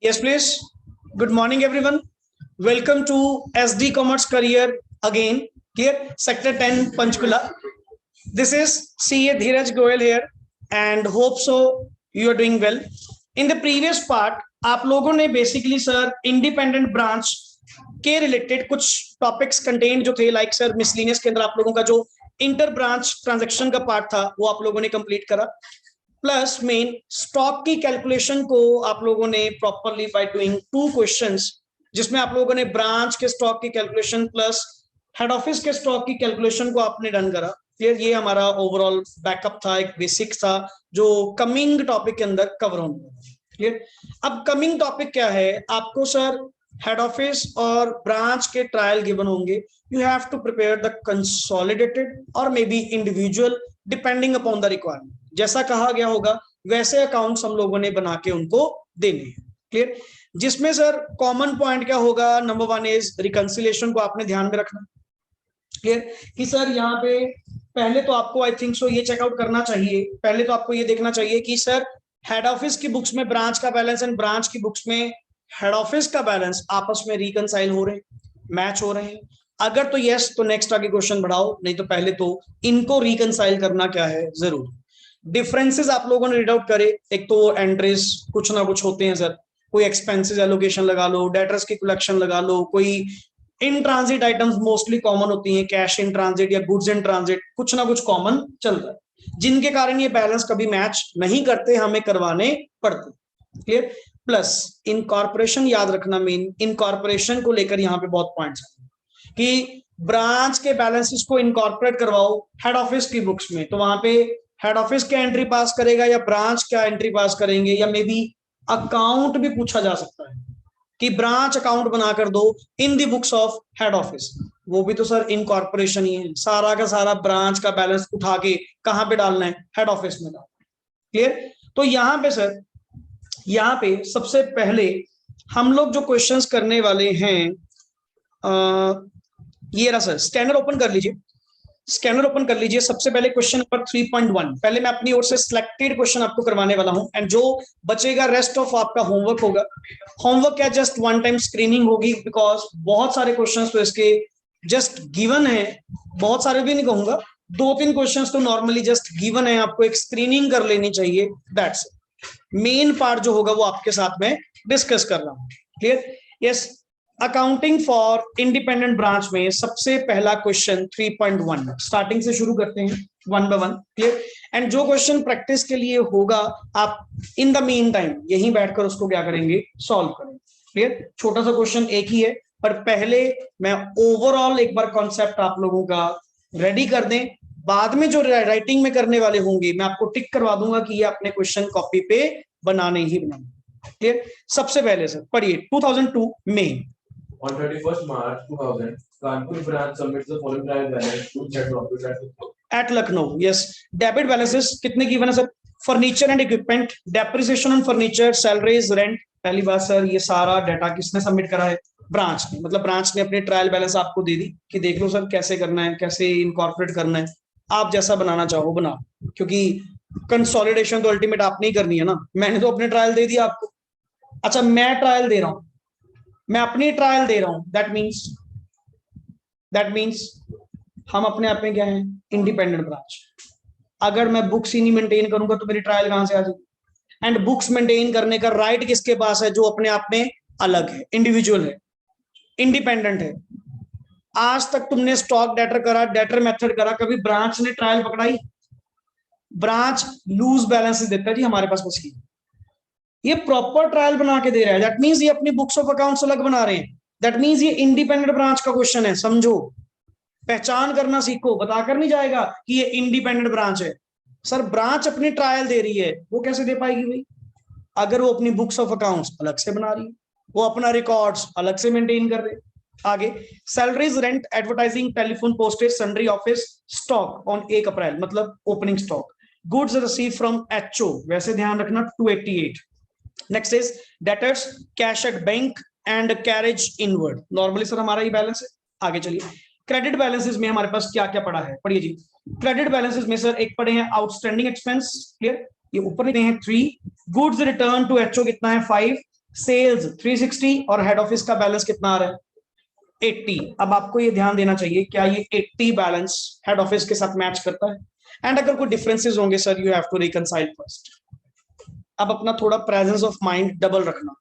Yes, please. Good morning, everyone. Welcome to SD Commerce Career again. Here, Sector 10, Panchkula. This is CA Dheeraj Goyal here, and hope so you are doing well. In the previous part, आप लोगों ने basically sir independent branch के related कुछ topics contained जो थे like sir miscellaneous के अंदर आप लोगों का जो inter branch transaction का part था वो आप लोगों ने complete करा. प्लस मेन स्टॉक की कैलकुलेशन को आप लोगों ने प्रॉपरली बाय डूइंग 2 क्वेश्चंस जिसमें आप लोगों ने ब्रांच के स्टॉक की कैलकुलेशन प्लस हेड ऑफिस के स्टॉक की कैलकुलेशन को आपने डन करा. फिर ये हमारा ओवरऑल बैकअप था, एक बेसिक था जो कमिंग टॉपिक के अंदर कवर होने. क्लियर. अब कमिंग टॉपिक क्या है, आपको सर हेड ऑफिस और ब्रांच के ट्रायल गिवन होंगे. You have to prepare the consolidated और may be individual depending upon the requirement. जैसा कहा गया होगा वैसे अकाउंट्स हम लोगों ने बना के उनको देने हैं. क्लियर. जिसमें सर कॉमन पॉइंट क्या होगा, नंबर 1 इज रिकंसिलिएशन को आपने ध्यान में रखना. क्लियर कि सर यहाँ पे पहले तो आपको आई थिंक सो ये चेकआउट करना चाहिए. पहले तो आपको ये देखना चाहिए कि सर हेड ऑफिस की बुक्स में ब्रांच का बैलेंस एंड ब्रांच की बुक्स में हेड ऑफिस का बैलेंस आपस में रिकंसाइल हो रहे हैं, मैच हो रहे हैं. अगर तो यस तो नेक्स्ट आगे क्वेश्चन बढ़ाओ, नहीं तो पहले तो इनको रिकंसाइल करना क्या है जरूर. डिफरेंसेस आप लोगों ने रीड आउट करे. एक तो एंट्रीज कुछ ना कुछ होते हैं सर, कोई एक्सपेंसेस एलोकेशन लगा लो, डेटर्स की कलेक्शन लगा लो, कोई in transit items mostly common होती हैं, कैश इन ट्रांजिट या गुड्स इन ट्रांजिट, कुछ ना कुछ कॉमन चलता है जिनके कारण ये बैलेंस कभी मैच नहीं करते, हमें करवाने पड़ते. क्लियर. प्लस इनकॉर्पोरेशन याद रखना. मेन इनकॉर्पोरेशन को लेकर यहाँ पे बहुत पॉइंट्स हैं कि ब्रांच के बैलेंसेस को इनकॉर्पोरेट करवाओ हेड ऑफिस की बुक्स में, तो वहां पे हेड ऑफिस क्या एंट्री पास करेगा या ब्रांच क्या एंट्री पास करेंगे, या मे बी अकाउंट भी पूछा जा सकता है कि ब्रांच अकाउंट बनाकर दो इन the books of head office. वो भी तो सर इनकॉर्पोरेशन ही है. सारा का सारा ब्रांच का बैलेंस उठा के कहां पे डालना है, हेड ऑफिस में डालना. क्लियर. तो यहाँ पे सर यहाँ पे सबसे पहले हम लोग जो क्वेश्चंस करने वाले हैं, ये रहा सर. स्कैनर ओपन कर लीजिए, स्कैनर ओपन कर लीजिए. सबसे पहले क्वेश्चन नंबर 3.1 पहले मैं अपनी ओर से सिलेक्टेड क्वेश्चन आपको करवाने वाला हूं एंड जो बचेगा रेस्ट ऑफ आपका होमवर्क होगा. होमवर्क क्या, जस्ट वन टाइम स्क्रीनिंग होगी बिकॉज बहुत सारे क्वेश्चंस तो इसके जस्ट गिवन है. बहुत सारे भी नहीं कहूंगा, 2-3 क्वेश्चंस तो नॉर्मली जस्ट गिवन है, आपको एक स्क्रीनिंग कर लेनी चाहिए. दैट्स मेन पार्ट जो होगा वो आपके साथ में डिस्कस कर रहा हूं. Clear. Yes. Accounting for independent branch में सबसे पहला क्वेश्चन 3.1 स्टार्टिंग से शुरू करते हैं one by one. Clear. And जो क्वेश्चन प्रैक्टिस के लिए होगा आप इन द मीन टाइम यहीं बैठकर उसको क्या करेंगे, सॉल्व करेंगे. क्लियर. छोटा सा क्वेश्चन एक ही है, पर पहले मैं ओवरऑल एक बार कॉन्सेप्ट आप लोगों का रेडी कर दें. बाद में जो राइटिंग में करने वाले होंगे मैं आपको टिक करवा दूंगा कि ये अपने क्वेश्चन कॉपी पे बनाने ही बनाने. क्लियर. सबसे पहले सर पढ़िए 2002 में On 31st March 2000, Kanpur branch submits the following trial balance to head office at Lucknow. Yes. Debit balances कितने गिवन है sir? Furniture and equipment, depreciation on furniture, salaries, rent. पहली बात सर ये सारा डाटा किसने submit करा है, branch ने. मतलब ब्रांच ने अपनी ट्रायल बैलेंस आपको दे दी कि देख लो सर कैसे करना है, कैसे इनकॉर्पोरेट करना है, आप जैसा बनाना चाहो बना. क्योंकि कंसोलिडेशन तो अल्टीमेट आपने ही करनी है ना, मैंने तो अपने ट्रायल दे दिया आपको. अच्छा मैं ट्रायल दे रहा हूं, मैं अपनी ट्रायल दे रहा हूं, दैट मींस हम अपने आप में क्या है, इंडिपेंडेंट ब्रांच. अगर मैं बुक्स ही नहीं मेंटेन करूंगा तो मेरी ट्रायल कहां से आ जाएगी. एंड बुक्स मेंटेन करने का राइट किसके पास है, जो अपने आप में अलग है, इंडिविजुअल है, इंडिपेंडेंट है. आज तक तुमने स्टॉक डेटर करा, डेटर मेथड करा, कभी ब्रांच ने ट्रायल पकड़ाई? ब्रांच लूज बैलेंस देता है जी हमारे पास बस. ये प्रॉपर ट्रायल बना के दे रहा है, दैट मींस ये अपनी बुक्स ऑफ अकाउंट्स अलग बना रहे हैं. दैट मींस ये इंडिपेंडेंट ब्रांच का क्वेश्चन है. समझो, पहचान करना सीखो. बताकर नहीं जाएगा कि ये इंडिपेंडेंट ब्रांच है. सर ब्रांच अपनी ट्रायल दे रही है, वो कैसे दे पाएगी भाई, अगर वो अपनी बुक्स ऑफ अकाउंट्स अलग से बना रही है, वो अपना रिकॉर्ड्स अलग से मेंटेन कर रहे. आगे salaries, rent, advertising, telephone, postage, sundry, office, stock on 1 अप्रैल मतलब opening stock. Goods receive from HO, वैसे ध्यान रखना 288. Next is debtors, cash at bank and carriage inward. Normally sir हमारा ये बैलेंस है. आगे चलिए क्रेडिट बैलेंसेस में हमारे पास क्या क्या पड़ा है, पढ़िए जी. क्रेडिट बैलेंसेस में सर एक पड़े हैं आउटस्टैंडिंग एक्सपेंस. क्लियर. ये ऊपर नहीं हैं 3. गुड्स रिटर्न टू एचओ कितना है 5. सेल्स 360 और हेड ऑफिस का बैलेंस कितना आ रहा है 80। अब आपको ये ध्यान देना चाहिए क्या ये 80 बैलेंस हेड ऑफिस के साथ मैच करता है, एंड अगर कोई डिफरेंसेस होंगे sir you have to reconcile first. अब अपना थोड़ा प्रेजेंस ऑफ माइंड डबल रखना,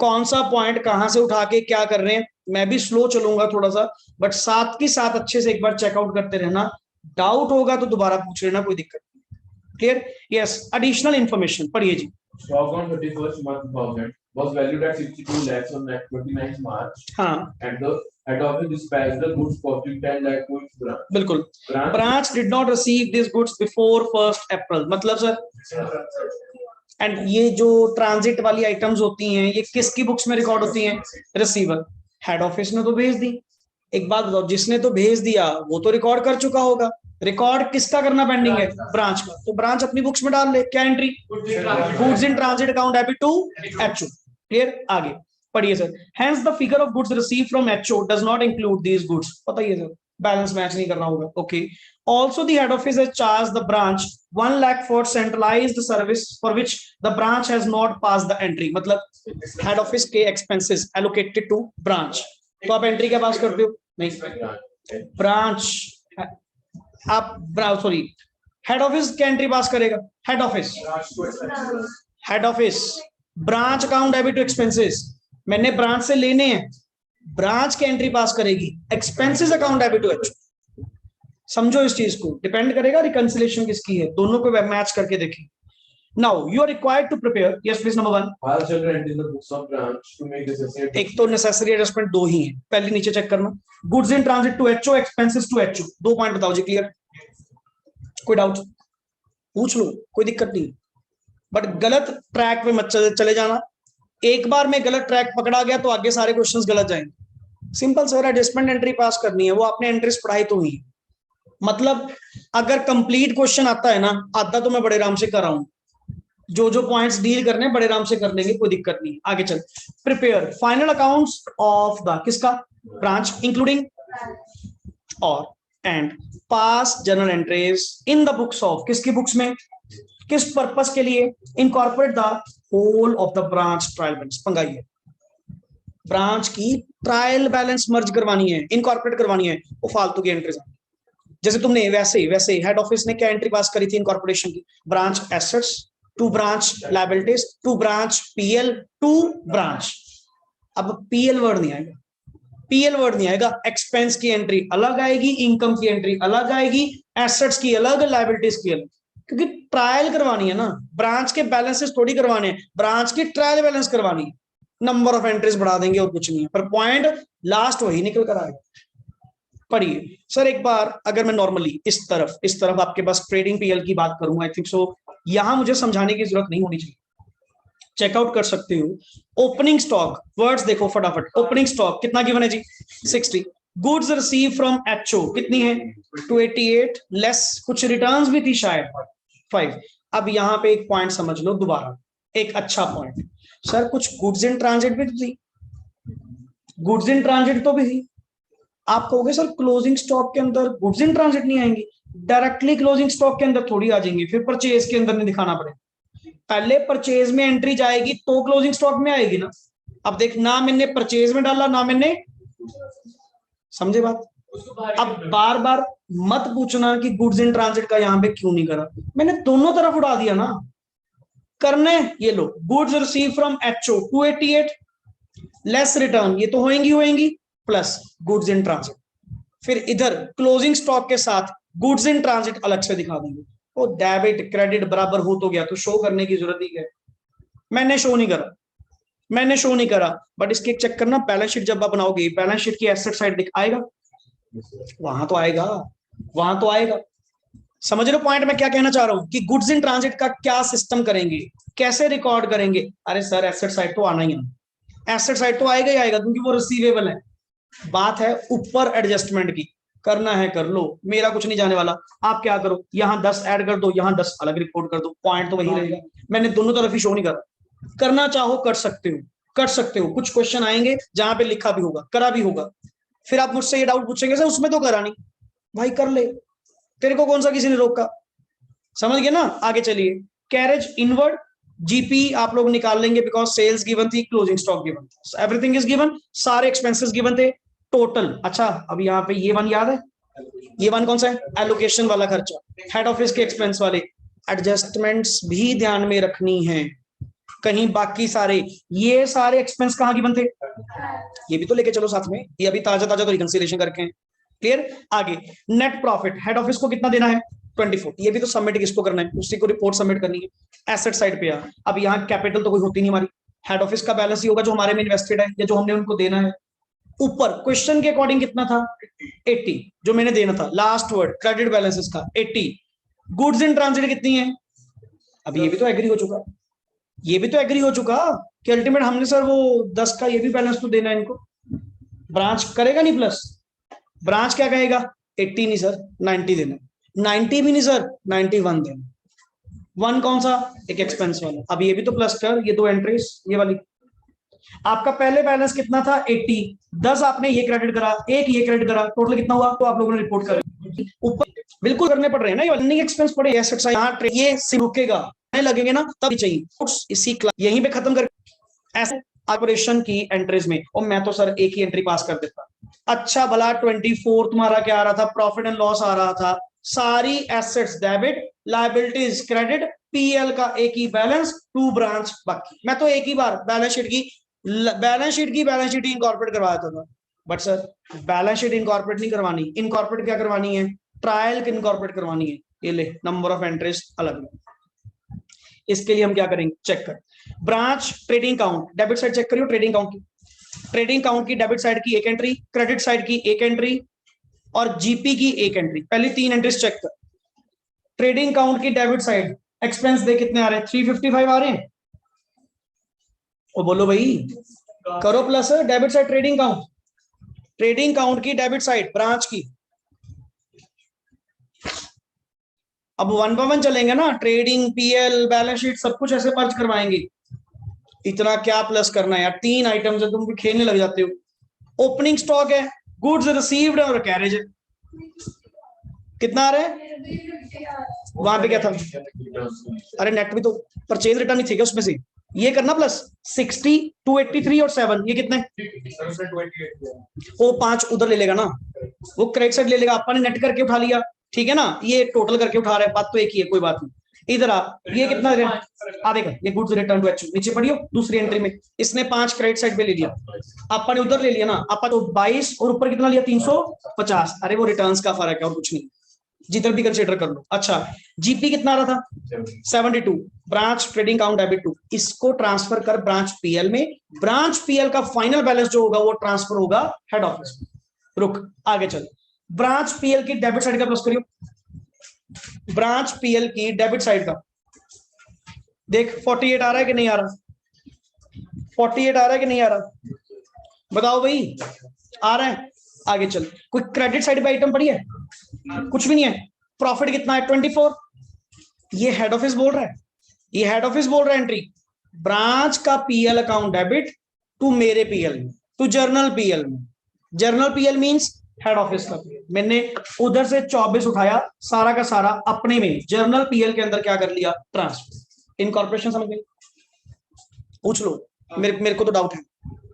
कौन सा पॉइंट कहां से उठा के क्या कर रहे हैं। मैं भी स्लो चलूंगा थोड़ा सा, बट साथ के साथ अच्छे से एक बार चेकआउट करते रहना, डाउट होगा तो दोबारा पूछ लेना, कोई दिक्कत नहीं। क्लियर? यस, एडिशनल इंफॉर्मेशन पढ़िए जी। Stock on 31st March 2000 was valued at 62 lakhs on 29th March. हाँ And the head office dispatched the goods costing 10 lakh to its branch. बिल्कुल, branch did not receive this goods before 1 अप्रैल, मतलब sir and ये जो transit वाली items होती हैं ये किसकी बुक्स में रिकॉर्ड होती हैं? रिसीवर। हेड ऑफिस ने तो भेज दी। एक बात बताओ, जिसने तो भेज दिया वो तो रिकॉर्ड कर चुका होगा, रिकॉर्ड किसका करना पेंडिंग है? ब्रांच का। तो ब्रांच अपनी बुक्स में डाल ले, क्या entry? Goods in transit account debit to HO. Clear? आगे पढ़िए सर। Hence the figure of goods receive from HO does not include these goods. बताइए सर, बैलेंस मैच नहीं करना होगा। Okay, also the head office has charged the branch 1 lakh for centralized service for which the branch has not passed the entry। मतलब head office के expenses allocated to branch, तो आप entry क्या पास करते हो? नहीं, ब्रांच आप सॉरी हेड ऑफिस क्या एंट्री पास करेगा? Head office branch account debit to expenses, मैंने ब्रांच से लेने हैं, ब्रांच की एंट्री पास करेगी, expenses account debit to H. समझो इस चीज को, डिपेंड करेगा रिकंसिलेशन किसकी है, दोनों को मैच करके देखिए। Now you are required to prepare, yes please, number 1। एक तो नेसेसरी एडजस्टमेंट दो ही है, पहले नीचे चेक करना, goods in transit to HO, expenses to HO, 2 point बताओ जी। क्लियर? कोई डाउट पूछ लो, कोई दिक्कत नहीं, बट गलत ट्रैक पे मत चले जाना। एक बार में गलत ट्रैक पकड़ा गया तो आगे सारे क्वेश्चंस गलत जाएंगे। सिंपल सर, एडजस्टमेंट एंट्री पास करनी है, वो आपने एंट्रीज पढ़ाई तो हुई, मतलब अगर कंप्लीट क्वेश्चन आता है ना, आधा तो मैं बड़े आराम से कर रहा हूं, जो पॉइंट्स डील करने बड़े आराम से कर लेंगे, कोई दिक्कत नहीं। आगे चल, prepare final accounts of the किसका? ब्रांच, इंक्लूडिंग और and pass general entries in the books of, किसकी बुक्स में? किस पर्पस के लिए? Incorporate the whole of the branch trial balance. पंगाइए, ब्रांच की ट्रायल बैलेंस मर्ज करवानी है, इनकॉर्पोरेट करवानी है, वो फालतू की एंट्रीज। जैसे तुमने वैसे हेड ऑफिस ने क्या एंट्री पास करी थी इनकॉर्पोरेशन की? Branch assets to branch liabilities to branch PL to branch. अब पीएल वर्ड नहीं आएगा, पीएल वर्ड नहीं आएगा, एक्सपेंस की एंट्री अलग आएगी, इनकम की एंट्री अलग आएगी, एसेट्स की अलग, लायबिलिटीज की अलग, क्योंकि ट्रायल करवानी है ना, ब्रांच के बैलेंसेस थोड़ी करवाने हैं, ब्रांच की ट्रायल बैलेंस करवानी है। नंबर ऑफ एंट्रीज बढ़ा देंगे और कुछ नहीं है, पर पॉइंट लास्ट वही निकल कर आएगा। पढ़िए सर एक बार, अगर मैं नॉर्मली इस तरफ आपके पास ट्रेडिंग पीएल की बात करूं, आई थिंक सो यहां मुझे समझाने की जरूरत नहीं होनी चाहिए, चेकआउट कर सकते हो। ओपनिंग स्टॉक वर्ड्स देखो फटाफट, ओपनिंग स्टॉक कितना गिवन है जी? 60। गुड्स रिसीव फ्रॉम एचओ कितनी है? 288 लेस कुछ रिटर्न्स भी थी शायद 5। अब यहां पे एक पॉइंट समझ लो दोबारा, एक अच्छा पॉइंट, सर कुछ गुड्स इन ट्रांजिट भी थी, गुड्स इन ट्रांजिट तो भी थी। आप कहोगे सर क्लोजिंग स्टॉक के अंदर गुड्स इन ट्रांजिट नहीं आएंगी, डायरेक्टली क्लोजिंग स्टॉक के अंदर थोड़ी आ जाएंगी, फिर परचेज के अंदर नहीं दिखाना पड़ेगा, पहले परचेज में एंट्री जाएगी तो क्लोजिंग स्टॉक में आएगी ना। अब देख, ना मैंने परचेज में डाला ना मैंने, समझे बात? अब बार बार मत पूछना कि गुड्स इन ट्रांजिट का यहां पे क्यों नहीं करा, मैंने दोनों तरफ उड़ा दिया ना। करने ये लो, goods receive from HO 288 less return, ये तो होएंगी प्लस गुड्स इन ट्रांजिट, फिर इधर क्लोजिंग स्टॉक के साथ गुड्स इन ट्रांजिट अलग से दिखा देंगे। वो डेबिट क्रेडिट बराबर हो तो गया, तो शो करने की जरूरत ही है। मैंने शो नहीं करा, बट इसके एक चेक करना, बैलेंस शीट जब आप बनाओगे, बैलेंस शीट की एसेट साइड आएगा, वहां तो आएगा। समझ लो पॉइंट मैं क्या कहना चाह रहा हूं, कि गुड्स इन ट्रांजिट का क्या सिस्टम करेंगे, कैसे रिकॉर्ड करेंगे? अरे सर एसेट साइड तो आना ही है, एसेट साइड तो आएगा ही आएगा, क्योंकि वो रिसीवेबल है। बात है ऊपर एडजस्टमेंट की, करना है कर लो, मेरा कुछ नहीं जाने वाला। आप क्या करो, यहाँ 10 ऐड कर दो, यहाँ 10 अलग रिपोर्ट कर दो, पॉइंट तो वही रहेगा। मैंने दोनों तरफ ही शो नहीं करा, करना चाहो कर सकते हो। कुछ क्वेश्चन आएंगे जहां पे लिखा भी होगा, करा भी होगा, फिर आप मुझसे ये डाउट पूछेंगे सर उसमें तो करा नहीं, भाई कर ले, तेरे को कौन सा किसी ने रोका? समझ गए ना? आगे चलिए, कैरेज इनवर्ड जीपी आप लोग निकाल लेंगे बिकॉज सेल्स गिवन थी, क्लोजिंग स्टॉक गिवन था, एवरीथिंग इज गिवन, सारे एक्सपेंसेस गिवन थे, टोटल। अच्छा अब यहाँ पे ये वन याद है, ये वन कौन सा है, एलोकेशन वाला खर्चा, हेड ऑफिस के एक्सपेंस वाले। एडजस्टमेंट्स भी ध्यान में रखनी है, कहीं बाकी सारे ये सारे एक्सपेंस कहाँ गिवन थे, ये भी तो लेके चलो साथ में, ये अभी ताजा ताजा तो रिकंसिलिएशन करके हैं। क्लियर। आगे नेट प्रॉफिट, हेड ऑफिस को कितना देना है 24, ये भी तो सबमिट किसको करना है, उसी को रिपोर्ट सबमिट करनी है। एसेट साइड पे आ, अब यहाँ कैपिटल तो कोई होती नहीं हमारी, हेड ऑफिस का बैलेंस ही होगा जो हमारे में इन्वेस्टेड है या जो हमने उनको देना है। ऊपर क्वेश्चन के अकॉर्डिंग कितना था 80, जो मैंने देना था, लास्ट वर्ड क्रेडिट बैलेंसेस का 80। गुड्स इन ट्रांजिट कितनी है, अब ये भी तो एग्री हो चुका, ये भी तो एग्री हो चुका कि अल्टीमेट हमने सर वो 10 का ये भी बैलेंस तो देना है इनको। ब्रांच करेगा नहीं प्लस, ब्रांच क्या कहेगा 80 नहीं सर 90 देना, 90 भी नहीं सर 91 देना। वन कौन सा, एक एक्सपेंस वाला। अब ये भी तो प्लस कर, ये दो एंट्रीज ये वाली। आपका पहले बैलेंस कितना था 80, 10 आपने ये क्रेडिट करा, एक ये क्रेडिट करा, टोटल कितना हुआ तो आप लोगों ने रिपोर्ट कर ऊपर बिल्कुल करने पड़ रहे हैं ना, ये रनिंग एक्सपेंस पड़े, एसेट साइड यहाँ ये रुकेगा लगेंगे ना तब चाहिए, इसी क्लास यहीं पे खत्म कर ऐसे ऑपरेशन की एंट्रीज में। और मैं तो सर एक ही एंट्री पास कर देता। अच्छा भला 24 तुम्हारा क्या आ रहा था, प्रॉफिट एंड लॉस आ रहा था, सारी assets debit, liabilities credit, PL का एक ही बैलेंस, टू ब्रांच बाकी। मैं तो एक ही बार बैलेंस शीट की बैलेंस शीट इनकॉर्पोरेट करवा देता था। But sir balance sheet incorporate नहीं करवानी, इनकॉर्पोरेट क्या करवानी है, ट्रायल इनकॉर्पोरेट करवानी है। ये ले नंबर ऑफ एंट्रीज अलग, इसके लिए हम क्या करेंगे चेक कर, branch trading count debit side check करियो, ट्रेडिंग काउंट की, ट्रेडिंग काउंट की डेबिट साइड की एक एंट्री, क्रेडिट साइड की एक एंट्री और जीपी की एक एंट्री। पहले 3 एंट्रीज चेक कर। ट्रेडिंग काउंट की डेबिट साइड एक्सपेंस दे कितने आ रहे हैं 355 आ रहे हैं, और बोलो भाई करो plus debit side trading count की डेबिट साइड ब्रांच की। अब 1 बाय 1 चलेंगे ना, ट्रेडिंग पीएल बैलेंस शीट सब कुछ ऐसे मर्ज करवाएंगे। इतना क्या प्लस करना है यार, 3 आइटम्स है, तुम भी खेलने लग जाते हो। ओपनिंग स्टॉक है, गुड्स रिसीव्ड और कैरेज है, कितना आ रहा है वहां पे क्या था, अरे नेट भी तो परचेज रिटर्न ही थे क्या उसमें से, ये करना प्लस 60 283 और 7 ये कितने, वो 5 उधर ले लेगा ना, वो क्रेडिट साइड ले लेगा, अपन ने नेट करके उठा लिया ठीक है ना, ये टोटल करके उठा रहा है, बात तो एक ही है कोई बात नहीं। इधर आ, ये कितना आ देगा, ये गुड्स रिटर्न टू एक्चुअल नीचे पढ़ियो दूसरी एंट्री में, इसने 5 क्रेडिट साइड पे ले लिया, अपन ने उधर ले लिया ना, अपन तो 22 और ऊपर कितना लिया 350, अरे वो रिटर्न्स का फर्क है और कुछ नहीं, जिधर भी कंसीडर कर लो। अच्छा जीपी कितना आ रहा था 72, ब्रांच ट्रेडिंग काउंट डेबिट 2, इसको ट्रांसफर कर ब्रांच पीएल में, ब्रांच पीएल का फाइनल बैलेंस जो होगा वो ट्रांसफर होगा हेड ऑफिस। रुक आगे चल, ब्रांच पीएल की डेबिट साइड का प्लस करियो, ब्रांच पीएल की डेबिट साइड का देख 48 आ रहा है कि नहीं आ रहा, 48 आ रहा है कि नहीं आ रहा, बताओ भाई आ रहा है। आगे चल, कोई क्रेडिट साइड पे आइटम पड़ी है, कुछ भी नहीं है, प्रॉफिट कितना है 24, ये हेड ऑफिस बोल रहा है, ये हेड ऑफिस बोल रहा है एंट्री, ब्रांच का पीएल अकाउंट डेबिट टू मेरे पीएल में, टू जर्नल पीएल में, journal PL means head office का पीएल, मैंने उधर से 24 उठाया सारा का सारा अपने में जर्नल पीएल के अंदर क्या कर लिया ट्रांसफर। इनकॉर्पोरेशन समझ गए, पूछ लो, मेरे को तो डाउट है,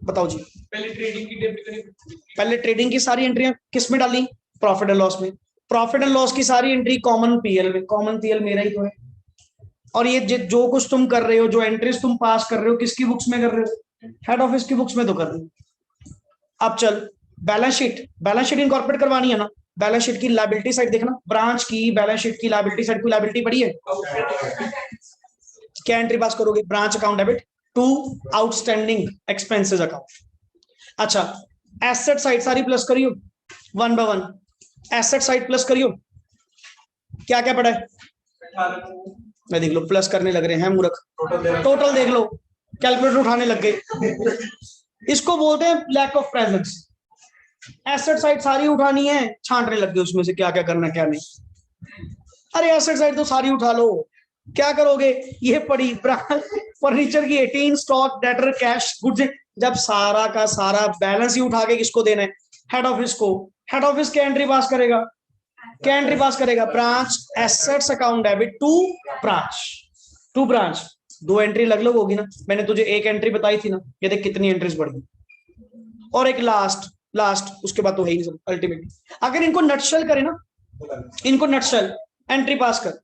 बताओ जी। पहले ट्रेडिंग की सारी एंट्रियां किस में डाली, प्रॉफिट एंड लॉस में, प्रॉफिट एंड लॉस की सारी एंट्री कॉमन पीएल में, कॉमन पीएल मेरा ही तो है, और ये जो कुछ तुम कर रहे हो, जो एंट्रीज तुम पास कर रहे हो किसकी बुक्स में कर रहे हो, हेड ऑफिस की बुक्स में तो कर रहे हो। अब चल बैलेंस शीट इनकॉर्पोरेट करवानी है ना, बैलेंस शीट की लायबिलिटी साइड देखना, ब्रांच की बैलेंस शीट की लायबिलिटी साइड की लायबिलिटी पड़ी है, क्या एंट्री पास करोगे, branch account debit to outstanding expenses account. अच्छा एसेट साइड सारी प्लस करियो 1 बाय 1, एसेट साइड प्लस करियो, क्या क्या पड़ा है मैं देख लो, प्लस करने लग रहे हैं मूर्ख, टोटल देख लो, कैलकुलेटर उठाने लग गए, इसको बोलते हैं lack of presence. Asset side सारी उठानी है, छांटने लग गए उसमें से क्या क्या करना क्या नहीं, अरे एसेट साइड तो सारी उठा लो, क्या करोगे, ये पड़ी फर्नीचर की 18, स्टॉक डेटर कैश गुड्स, जब सारा का सारा बैलेंस ही उठा के किसको देना है, हेड ऑफिस को, हेड ऑफिस क्या एंट्री पास करेगा, क्या एंट्री पास करेगा, branch assets account debit to branch दो एंट्री अलग अलग होगी ना, मैंने तुझे एक एंट्री बताई थी ना, ये देख कितनी एंट्रीज बढ़ गई, और एक लास्ट लास्ट, उसके बाद तो है ही सब अल्टीमेटली। अगर इनको नटशल करे ना, इनको नटशल एंट्री पास कर,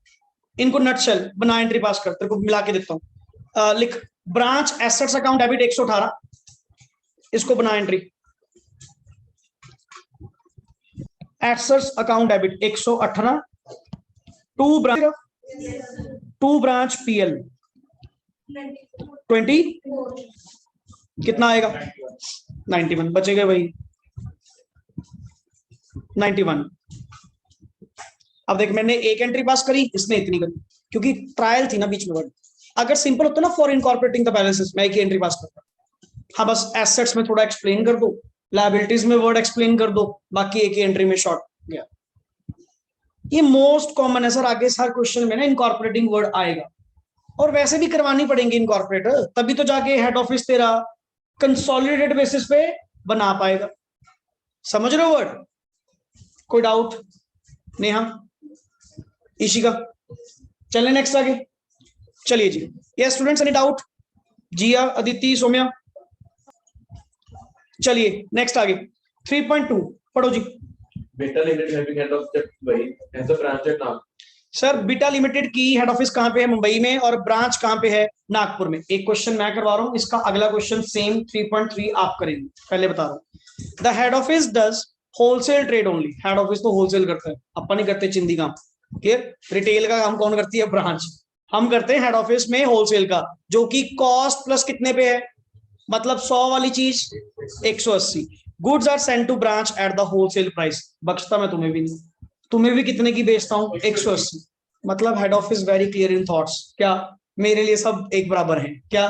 इनको नटशल बना एंट्री पास कर, तेरे को मिला के देता हूं। लिख ब्रांच एसेट्स अकाउंट डेबिट 118, इसको बना entry. Assets account debit 118, to branch PL 20, कितना आएगा 91, बचेगा वही 91। अब देख मैंने एक एंट्री पास करी, इसने इतनी करी, क्योंकि ट्रायल थी ना बीच में वर्ड। अगर सिंपल होता ना फॉर इनकॉर्पोरेटिंग द बैलेंसेस, मैं एक ही एंट्री पास करता। हाँ बस एसेट्स में थोड़ा एक्सप्लेन कर दो, लायबिलिटीज में वर्ड एक्सप्लेन कर दो, बाकी एक ही एंट्री में शॉर्ट गया। ये मोस्ट कॉमन है सर, आगे हर क्वेश्चन में ना इनकॉर्पोरेटिंग वर्ड आएगा, और वैसे भी करवानी पड़ेंगी इनकॉर्पोरेट, तभी तो जाके हेड ऑफिस तेरा कंसोलिडेटेड बेसिस पे बना पाएगा। समझ रहे हो वर्ड? कोई डाउट? नेहा, ईशिका, चलें नेक्स्ट आगे। चलिए जी, ये स्टूडेंट्स एनी डाउट? जिया, अदिति, सौम्या, चलिए नेक्स्ट आगे 3.2 पढ़ो जी। Beta Limited having head office at Mumbai and the branch at Nagpur. Sir beta limited की हेड ऑफिस कहां पे है? मुंबई में, और ब्रांच कहां पे है? नागपुर में। एक क्वेश्चन मैं करवा रहा हूं, इसका अगला क्वेश्चन सेम 3.3 आप करेंगे, पहले बता रहा हूं। The head office does wholesale trade only, head office तो होलसेल करता है, अपन नहीं करते चिंदी काम, क्लियर? रिटेल का काम कौन करती है? ब्रांच। हम करते हैं हेड ऑफिस में होलसेल का, जो कि कॉस्ट प्लस कितने पे है, मतलब 100 वाली चीज 180। Goods are send to branch at the wholesale price, बख्शता मैं तुम्हें भी नहीं, तुम्हें भी कितने की बेचता हूं? 180। मतलब head office very clear in thoughts, क्या मेरे लिए सब एक बराबर है क्या?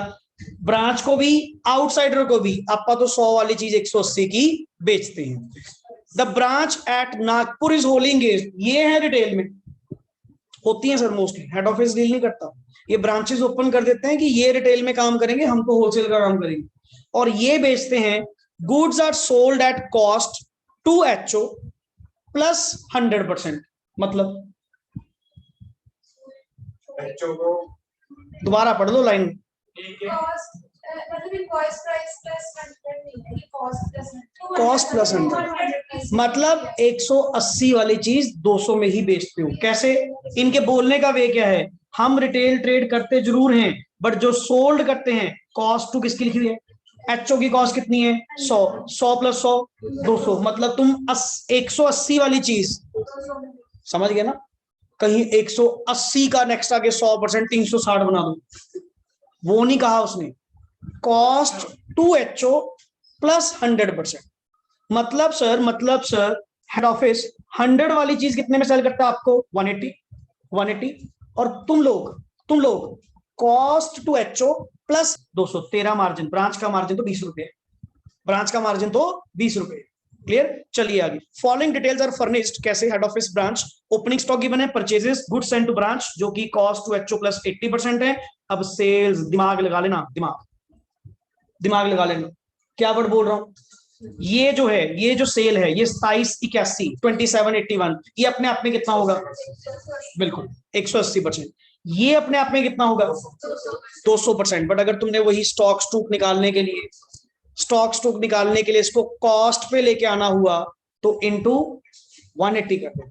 ब्रांच को भी आउटसाइडर को भी आपा तो 100 वाली चीज 180 की बेचते हैं। The branch at Nagpur is holding, ये है रिटेल में होती है sir mostly, head office deal नहीं करता। ये ब्रांचेस ओपन कर देते हैं कि ये रिटेल में काम करेंगे, हम तो होलसेल का काम करेंगे, और ये बेचते हैं। Goods are sold at cost to HO plus 100%, मतलब दोबारा पढ़ लो लाइन। कॉस्ट प्लस 100, मतलब 180 वाली चीज 200 में ही बेचते हो। कैसे? इनके बोलने का वे क्या है, हम रिटेल ट्रेड करते जरूर हैं, बट जो सोल्ड करते हैं, कॉस्ट टू किसकी लिखी हुई है? एचओ की कॉस्ट कितनी है? 100, 100 प्लस 100 200, मतलब तुम 180 वाली चीज, समझ गए ना? कहीं 180 का नेक्स्ट आगे 100% 360 बना दो, वो नहीं कहा उसने। कॉस्ट टू एचओ प्लस 100%, मतलब सर हेड ऑफिस 100 वाली चीज कितने में सेल करता है आपको? 180, और तुम लोग कॉस्ट टू एचओ प्लस 200, तेरा मार्जिन, ब्रांच का मार्जिन तो 20 रुपए, ब्रांच का मार्जिन तो 20 रुपए। क्लियर? चलिए आगे। फॉलोइंग डिटेल्स आर फर्निश्ड, कैसे? Head office branch opening stock given है, purchases goods send to branch जो कि कॉस्ट टू एचओ प्लस 80% है। अब सेल्स, दिमाग लगा लेना, दिमाग लगा लेना, क्या वर्ड बोल रहा हूं? ये जो है, ये जो सेल है, ये 2781 2781, ये अपने आप में कितना होगा? बिल्कुल 180%। ये अपने आप में कितना होगा? 200%। बट अगर तुमने वही स्टॉक निकालने के लिए इसको कॉस्ट पे लेके आना हुआ तो इनटू 180 कर दो।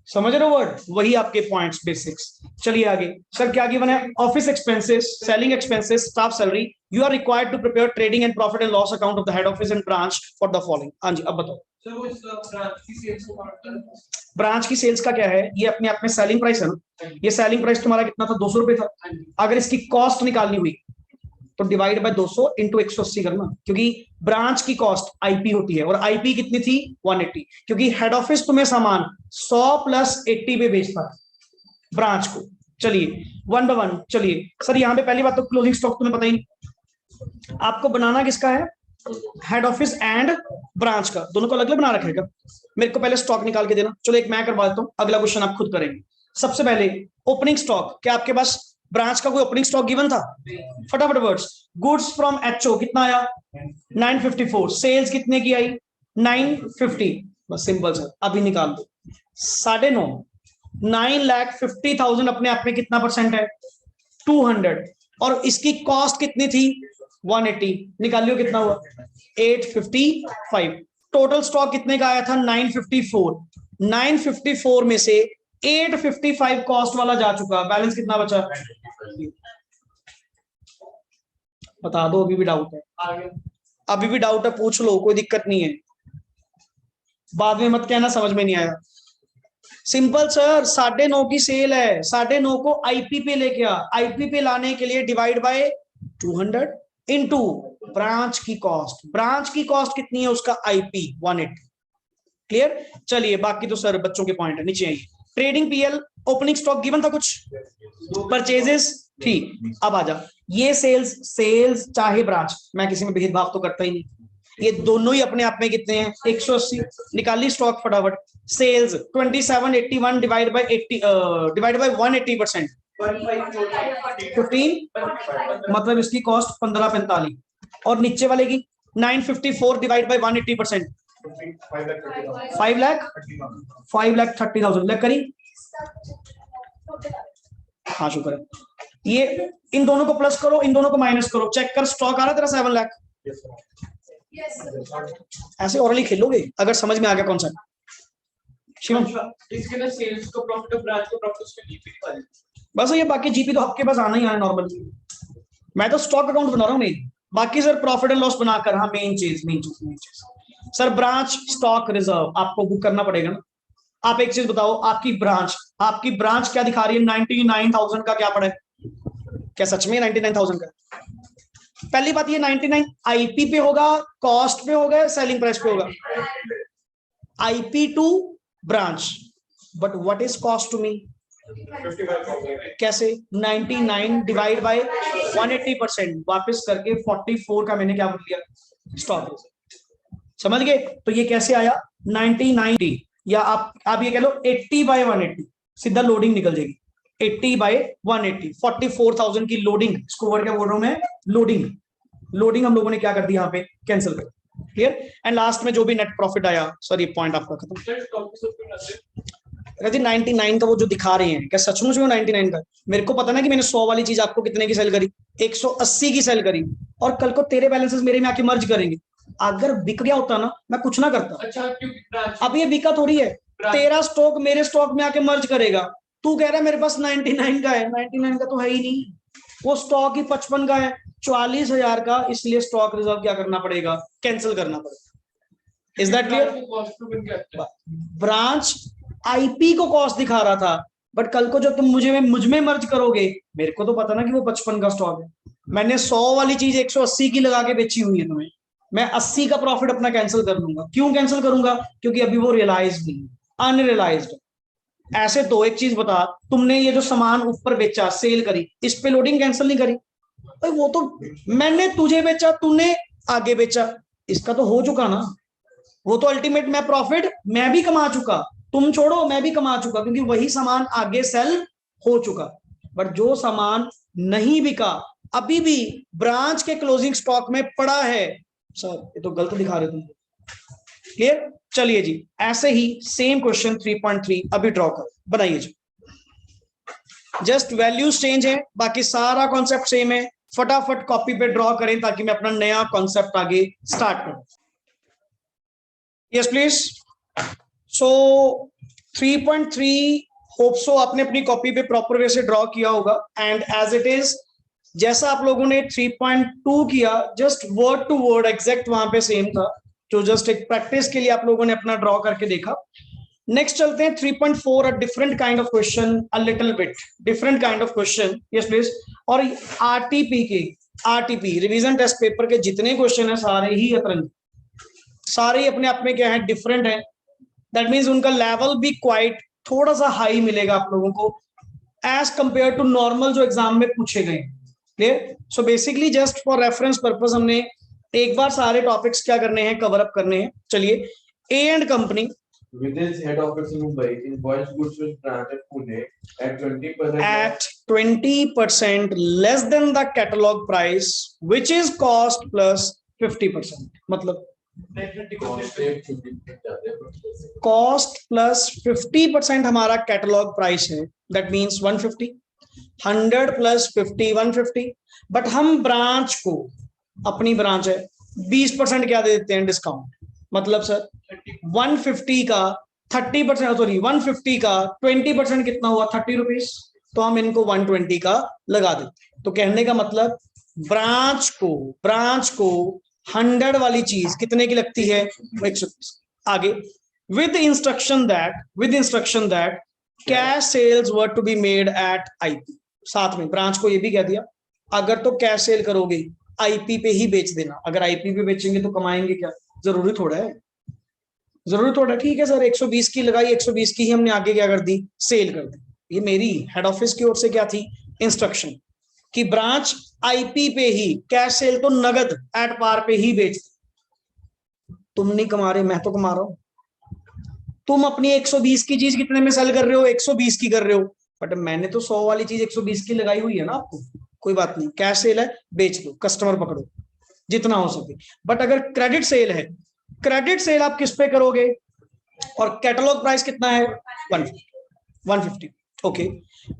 समझ रहे हो वर्ड? वही आपके पॉइंट्स बेसिक्स। चलिए आगे। सर क्या गिवन है? Office expenses, selling expenses, staff salary, you are required to prepare trading and profit and loss account of the head office and branch for the following. हाँ जी, अब बताओ। ब्रांच की sales का क्या है? ये अपने आप में सेलिंग प्राइस है ना, ये सेलिंग प्राइस तुम्हारा कितना था? 200 रुपए था। अगर इसकी कॉस्ट निकालनी हुई तो डिवाइड बाय 200 इंटू 180 करना, क्योंकि ब्रांच की कॉस्ट आईपी होती है, और आईपी कितनी थी? 180, क्योंकि हेड ऑफिस तुम्हें सामान 100 प्लस 80 पे बेचता है ब्रांच को। चलिए वन बाय वन। चलिए सर, यहाँ पे पहली बात तो क्लोजिंग स्टॉक तुम्हें पता ही नहीं, आपको बनाना किसका है? हेड ऑफिस एंड ब्रांच का, दोनों को अलग अलग बना रखेगा। मेरे को पहले स्टॉक निकाल के देना। चलो एक मैं करवा देता हूँ, अगला क्वेश्चन आप खुद करेंगे। सबसे पहले ओपनिंग स्टॉक, क्या आपके पास ब्रांच का कोई ओपनिंग स्टॉक गिवन था? फटाफट वर्ड्स। गुड्स फ्रॉम एचओ कितना आया? 954। सेल्स कितने की आई? 950। बस सिंपल सर, अभी निकाल दो। 9.5 9,50,000 अपने आप में कितना परसेंट है? 200। और इसकी कॉस्ट कितनी थी 180, निकालियो कितना हुआ 855। टोटल स्टॉक कितने का आया था 954, 954 में से 855 कॉस्ट वाला जा चुका, बैलेंस कितना बचा बता दो, अभी भी डाउट है, अभी भी डाउट है पूछ लो, कोई दिक्कत नहीं है, बाद में मत कहना समझ में नहीं आया। सिंपल सर, 9.5 की सेल है, 9.5 को आईपी पे लेके आ, आईपी पे लाने के लिए डिवाइड बाय 200 इनटू ब्रांच की कॉस्ट, ब्रांच की कॉस्ट कितनी है उसका आईपी 180। क्लियर, चलिए बाकी तो सर बच्चों के पॉइंट है, नीचे आइए। Trading PL, opening stock given था कुछ, परचेजेस थी, अब आ जा, ये सेल्स चाहे ब्रांच, मैं किसी में भेदभाव तो करता ही नहीं, ये दोनों ही अपने आप में कितने हैं 180, निकाली स्टॉक फटाफट। Sales 2781 divide by 80 divide by 180%, 15, मतलब इसकी कॉस्ट 1545, और नीचे वाले की 954 डिवाइड बाय 180%, 5,30,000 लग करी। हाँ शुक्र है, ये इन दोनों को प्लस करो, इन दोनों को माइनस करो, चेक कर स्टॉक आ रहा तेरा 7 लाख। ऐसे ओरली खेलोगे अगर समझ में आ गया कॉन्सेप्ट। शिवम इसके ना सेल्स को प्रॉफिट और ब्रांच को प्रॉफिट उसमें जीपी निकाल, बस ये बाकी जीपी तो आपके पास आना ही आना नॉर्मल, मैं तो स्टॉक अकाउंट बना रहा हूँ मेन, बाकी सर प्रॉफिट एंड लॉस बनाकर, हाँ मेन चीज सर ब्रांच स्टॉक रिजर्व आपको बुक करना पड़ेगा ना। आप एक चीज बताओ, आपकी ब्रांच क्या दिखा रही है 99,000 का क्या पड़ा है, क्या सच में 99,000 का? पहली बात ये 99 आईपी पे होगा, कॉस्ट पे होगा, सेलिंग प्राइस पे होगा, IP to branch, but what is cost to me, कैसे 99 डिवाइड बाय 180% वापस करके 44 का मैंने क्या बोल दिया स्टॉक, समझ गए? तो ये कैसे आया 99, या आप ये कह लो 80 बाय 180, सीधा लोडिंग निकल जाएगी, 80 बाय 180, 44,000 की लोडिंग, इसको वर्ड क्या बोल रहा हूं मैं, लोडिंग हम लोगों ने क्या कर दिया यहाँ पे कैंसिल कर, क्लियर। एंड लास्ट में जो भी नेट प्रॉफिट आया, सर ये पॉइंट आपका खत्म। जी 99 का वो जो दिखा रहे हैं, क्या सचमुच में 99 का? मेरे को पता ना कि मैंने 100 वाली चीज आपको कितने की सेल करी, 180 की सेल करी, और कल को तेरे बैलेंसेस मेरे में आके मर्ज करेंगे, अगर बिक गया होता ना मैं कुछ ना करता। अच्छा अब ये बिका थोड़ी है, तेरा स्टॉक मेरे स्टॉक में आके मर्ज करेगा, तू कह रहा है मेरे पास 99 का है, 99 का तो है ही नहीं, वो स्टॉक ही 55 का है, 44,000 का, इसलिए स्टॉक रिजर्व क्या करना पड़ेगा, कैंसिल करना पड़ेगा। Is that clear? Branch IP को कॉस्ट दिखा रहा था, बट कल को जब तुम मुझ में मर्ज करोगे, मेरे को तो पता ना कि वो 55 का स्टॉक है, मैंने 100 वाली चीज 180 की लगा के बेची हुई है तुम्हें, मैं 80 का प्रॉफिट अपना कैंसिल कर लूंगा। क्यों कैंसिल करूंगा? क्योंकि अभी वो रियलाइज नहीं, अनरियलाइज्ड। ऐसे तो एक चीज बता, तुमने ये जो सामान ऊपर बेचा, सेल करी, इस पे लोडिंग कैंसिल नहीं करी, भाई वो तो मैंने तुझे बेचा, तूने आगे बेचा, इसका तो हो चुका ना, वो तो अल्टीमेट मैं प्रॉफिट मैं भी कमा चुका, तुम छोड़ो मैं भी कमा चुका, क्योंकि वही सामान आगे सेल हो चुका। बट जो सामान नहीं बिका, अभी भी ब्रांच के क्लोजिंग स्टॉक में पड़ा है, सर ये तो गलत दिखा रहे तुम, क्लियर? चलिए जी, ऐसे ही सेम क्वेश्चन 3.3 अभी ड्रॉ कर बनाइए जी, जस्ट वैल्यूज चेंज है, बाकी सारा कॉन्सेप्ट सेम है, फटाफट कॉपी पे ड्रॉ करें ताकि मैं अपना नया कॉन्सेप्ट आगे स्टार्ट करूं। Yes please. So 3.3 hope so आपने अपनी कॉपी पे प्रॉपर वे से ड्रॉ किया होगा, एंड एज इट इज जैसा आप लोगों ने 3.2 किया, just word to word exact वहां पे सेम था, जो जस्ट एक प्रैक्टिस के लिए आप लोगों ने अपना ड्रॉ करके देखा। नेक्स्ट चलते हैं 3.4, a different kind of question, a little bit different kind of question. Yes please. और आरटीपी रिवीजन टेस्ट पेपर के जितने क्वेश्चन है सारे ही अतरंगी, सारे ही अपने आप में क्या है, डिफरेंट है। दैट मीन्स उनका लेवल भी क्वाइट थोड़ा सा हाई मिलेगा आप लोगों को एज कंपेयर टू नॉर्मल जो एग्जाम में पूछे गए। Clear? So basically just for reference purpose हमने एक बार सारे टॉपिक्स क्या करने हैं, कवर अप करने हैं। चलिए, A and company with its head office in Mumbai, invoice goods with branch at Pune at 20% less than the catalog price, which is cost plus 50%. मतलब कॉस्ट प्लस 50% हमारा कैटलॉग प्राइस है, that means 150, 100 plus 50 150। But हम branch को, अपनी branch है, 20% क्या दे देते हैं डिस्काउंट। मतलब सर 150 का 30%, सॉरी 150 का 20% कितना हुआ, 30 रुपीज। तो हम इनको 120 का लगा देते हैं। तो कहने का मतलब ब्रांच को 100 वाली चीज कितने की लगती है, 120। आगे, with instruction that cash sales were to be made at IP. साथ में ब्रांच को ये भी कह दिया, अगर तो कैश सेल करोगे आईपी पे ही बेच देना। अगर आईपी पे बेचेंगे तो कमाएंगे क्या, जरूरी थोड़ा है, ठीक है सर 120 की लगाई, 120 की ही हमने आगे क्या कर दी, सेल कर दी। ये मेरी हेड ऑफिस की ओर से क्या थी, इंस्ट्रक्शन, कि ब्रांच आईपी पे ही, कैश सेल तो नगद एट पार पे ही बेच। तुम नहीं कमा रहे, मैं तो कमा रहा हूं। तुम अपनी 120 की चीज कितने में सेल कर रहे हो, 120 की कर रहे हो, बट मैंने तो 100 वाली चीज 120 की लगाई हुई है ना आपको। कोई बात नहीं, कैश सेल है, बेच दो, कस्टमर पकड़ो जितना हो सके। बट अगर क्रेडिट सेल है, क्रेडिट सेल आप किस पे करोगे, और कैटलॉग प्राइस कितना है, 150। Okay,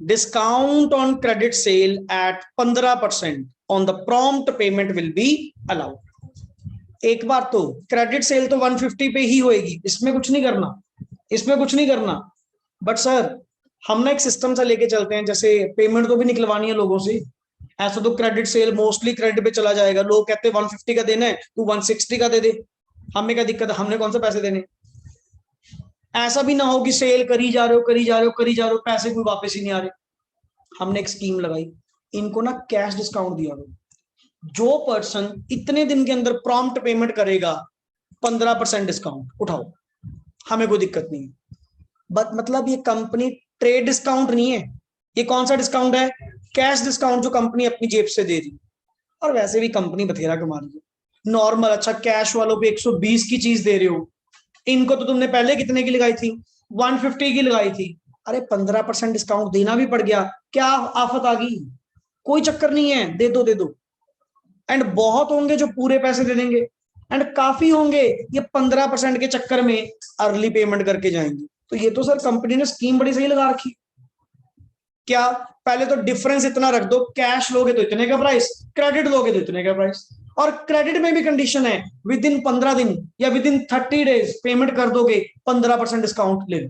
discount on credit sale at 15% on the prompt payment will be allowed. एक बार तो क्रेडिट सेल तो 150 पे ही होएगी, इसमें कुछ नहीं करना। बट सर हम ना एक सिस्टम से लेके चलते हैं, जैसे पेमेंट तो भी निकलवानी है लोगों से। ऐसा तो क्रेडिट सेल मोस्टली क्रेडिट पे चला जाएगा। लोग कहते हैं 150 का देना है, तू 160 का दे दे, हमें क्या दिक्कत है, हमने कौन से पैसे देने। ऐसा भी ना हो कि सेल करी जा रहे हो, पैसे कोई वापस ही नहीं आ रहे। हमने एक स्कीम लगाई, इनको ना कैश डिस्काउंट दिया। जो पर्सन इतने दिन के अंदर प्रॉम्प्ट पेमेंट करेगा 15% डिस्काउंट उठाओ, हमें कोई दिक्कत नहीं है। बट मतलब ये कंपनी ट्रेड डिस्काउंट नहीं है, ये कौन सा डिस्काउंट है, कैश डिस्काउंट, जो कंपनी अपनी जेब से दे रही। और वैसे भी कंपनी बथेरा कमा रही है नॉर्मल। अच्छा, कैश वालों पे 120 की चीज दे रहे हो, इनको तो तुमने पहले कितने की लगाई थी, 150 की लगाई थी। अरे 15% डिस्काउंट देना भी पड़ गया, क्या आफत आ गई, कोई चक्कर नहीं है, दे दो। एंड बहुत होंगे जो पूरे पैसे दे देंगे, एंड काफी होंगे ये 15% के चक्कर में अर्ली पेमेंट करके जाएंगे। तो ये तो सर कंपनी ने स्कीम बड़ी सही लगा रखी। क्या, पहले तो डिफरेंस इतना रख दो, कैश लोगे तो इतने का प्राइस, क्रेडिट लोगे तो इतने का प्राइस। और क्रेडिट में भी कंडीशन है, विद इन 15 दिन या विद इन 30 डेज पेमेंट कर दोगे 15% डिस्काउंट ले लो।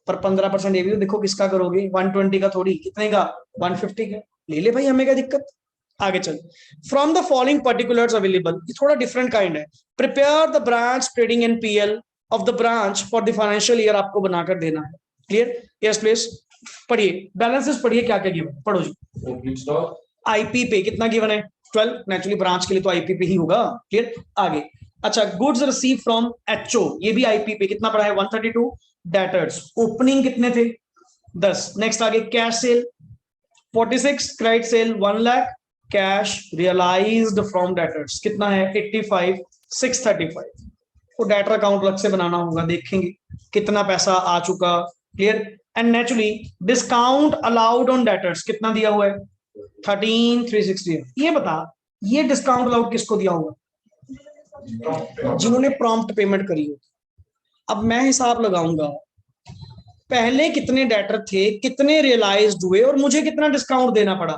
पर 15% ये भी तो देखो किसका करोगे, 120 का थोड़ी, कितने का, 150 का ले ले भाई, हमें क्या दिक्कत। आगे चल, from the following particulars available, ये थोड़ा डिफरेंट काइंड है। Prepare the branch trading and PL of the branch for the financial year, आपको बनाकर देना है। क्लियर, यस प्लीज पढ़िए, बैलेंसेस पढ़िए, क्या क्या गिवन, पढ़ो जी। ओपनिंग स्टॉक आईपी पे कितना गिवन है, 12, नेचुरली ब्रांच के लिए तो आईपी पे ही होगा। क्लियर, आगे अच्छा, गुड्स रिसीव फ्रॉम एचओ, ये भी आईपी पे, कितना पड़ा है, 132। डेटर्स ओपनिंग कितने थे, 10। नेक्स्ट आगे, cash sale 46, credit sale 1 lakh, cash realised from debtors कितना है, 85, 635। वो डेटर अकाउंट अलग से बनाना होगा, देखेंगे कितना पैसा आ चुका। Clear, and naturally discount allowed on debtors कितना दिया हुआ है, 13,360। ये बता, ये डिस्काउंट अलाउड किसको दिया होगा, जिन्होंने प्रॉम्प्ट पेमेंट करी हो। अब मैं हिसाब लगाऊंगा, पहले कितने डेटर थे, कितने रियलाइज्ड हुए, और मुझे कितना डिस्काउंट देना पड़ा,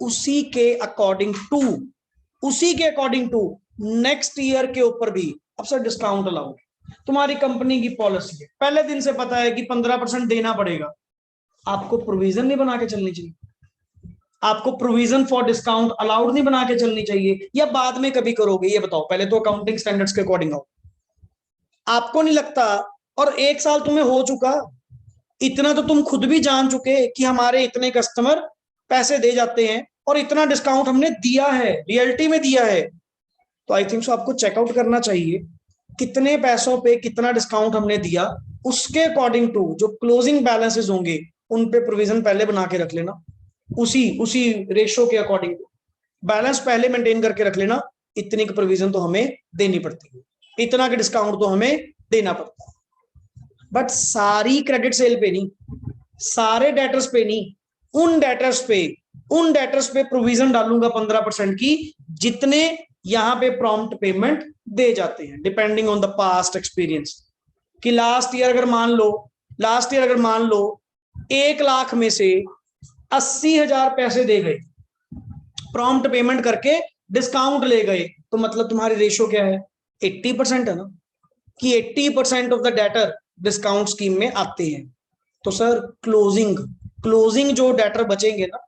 उसी के अकॉर्डिंग टू नेक्स्ट ईयर के ऊपर भी अब सर डिस्काउंट अलाउड। तुम्हारी कंपनी की पॉलिसी है, पहले दिन से पता है कि 15% देना पड़ेगा, आपको प्रोविजन नहीं बना के चलनी चाहिए, आपको प्रोविजन फॉर डिस्काउंट अलाउड नहीं बना के चलनी चाहिए, या बाद में कभी करोगे, ये बताओ। पहले तो अकाउंटिंग स्टैंडर्ड्स के अकॉर्डिंग आओ। आपको नहीं लगता, और 1 साल तुम्हें हो चुका, इतना तो तुम खुद भी जान चुके कि हमारे इतने कस्टमर पैसे दे जाते हैं, और इतना डिस्काउंट हमने दिया है, रियलिटी में दिया है। तो आई थिंक सो आपको चेकआउट करना चाहिए, कितने पैसों पे कितना डिस्काउंट हमने दिया, उसके अकॉर्डिंग टू जो क्लोजिंग बैलेंसेस होंगे उन पे प्रोविजन पहले बना के रख लेना, उसी रेशो के अकॉर्डिंग बैलेंस पहले मेंटेन करके रख लेना। इतनी की प्रोविजन तो हमें देनी पड़ती है, इतना का डिस्काउंट तो हमें देना पड़ता है। बट सारी क्रेडिट सेल पे नहीं, सारे डेटर्स पे नहीं, उन डेटर्स पे प्रोविजन डालूंगा 15% की, जितने यहां पे प्रॉम्प्ट पेमेंट दे जाते हैं, depending on the past experience. कि लास्ट ईयर अगर मान लो 1 लाख में से 80,000 पैसे दे गए, प्रॉम्प्ट पेमेंट करके डिस्काउंट ले गए, तो मतलब तुम्हारी रेशियो क्या है? 80% है ना, कि 80% of the debtor discount scheme में आते हैं। तो सर क्लोजिंग जो डेटर बचेंगे ना,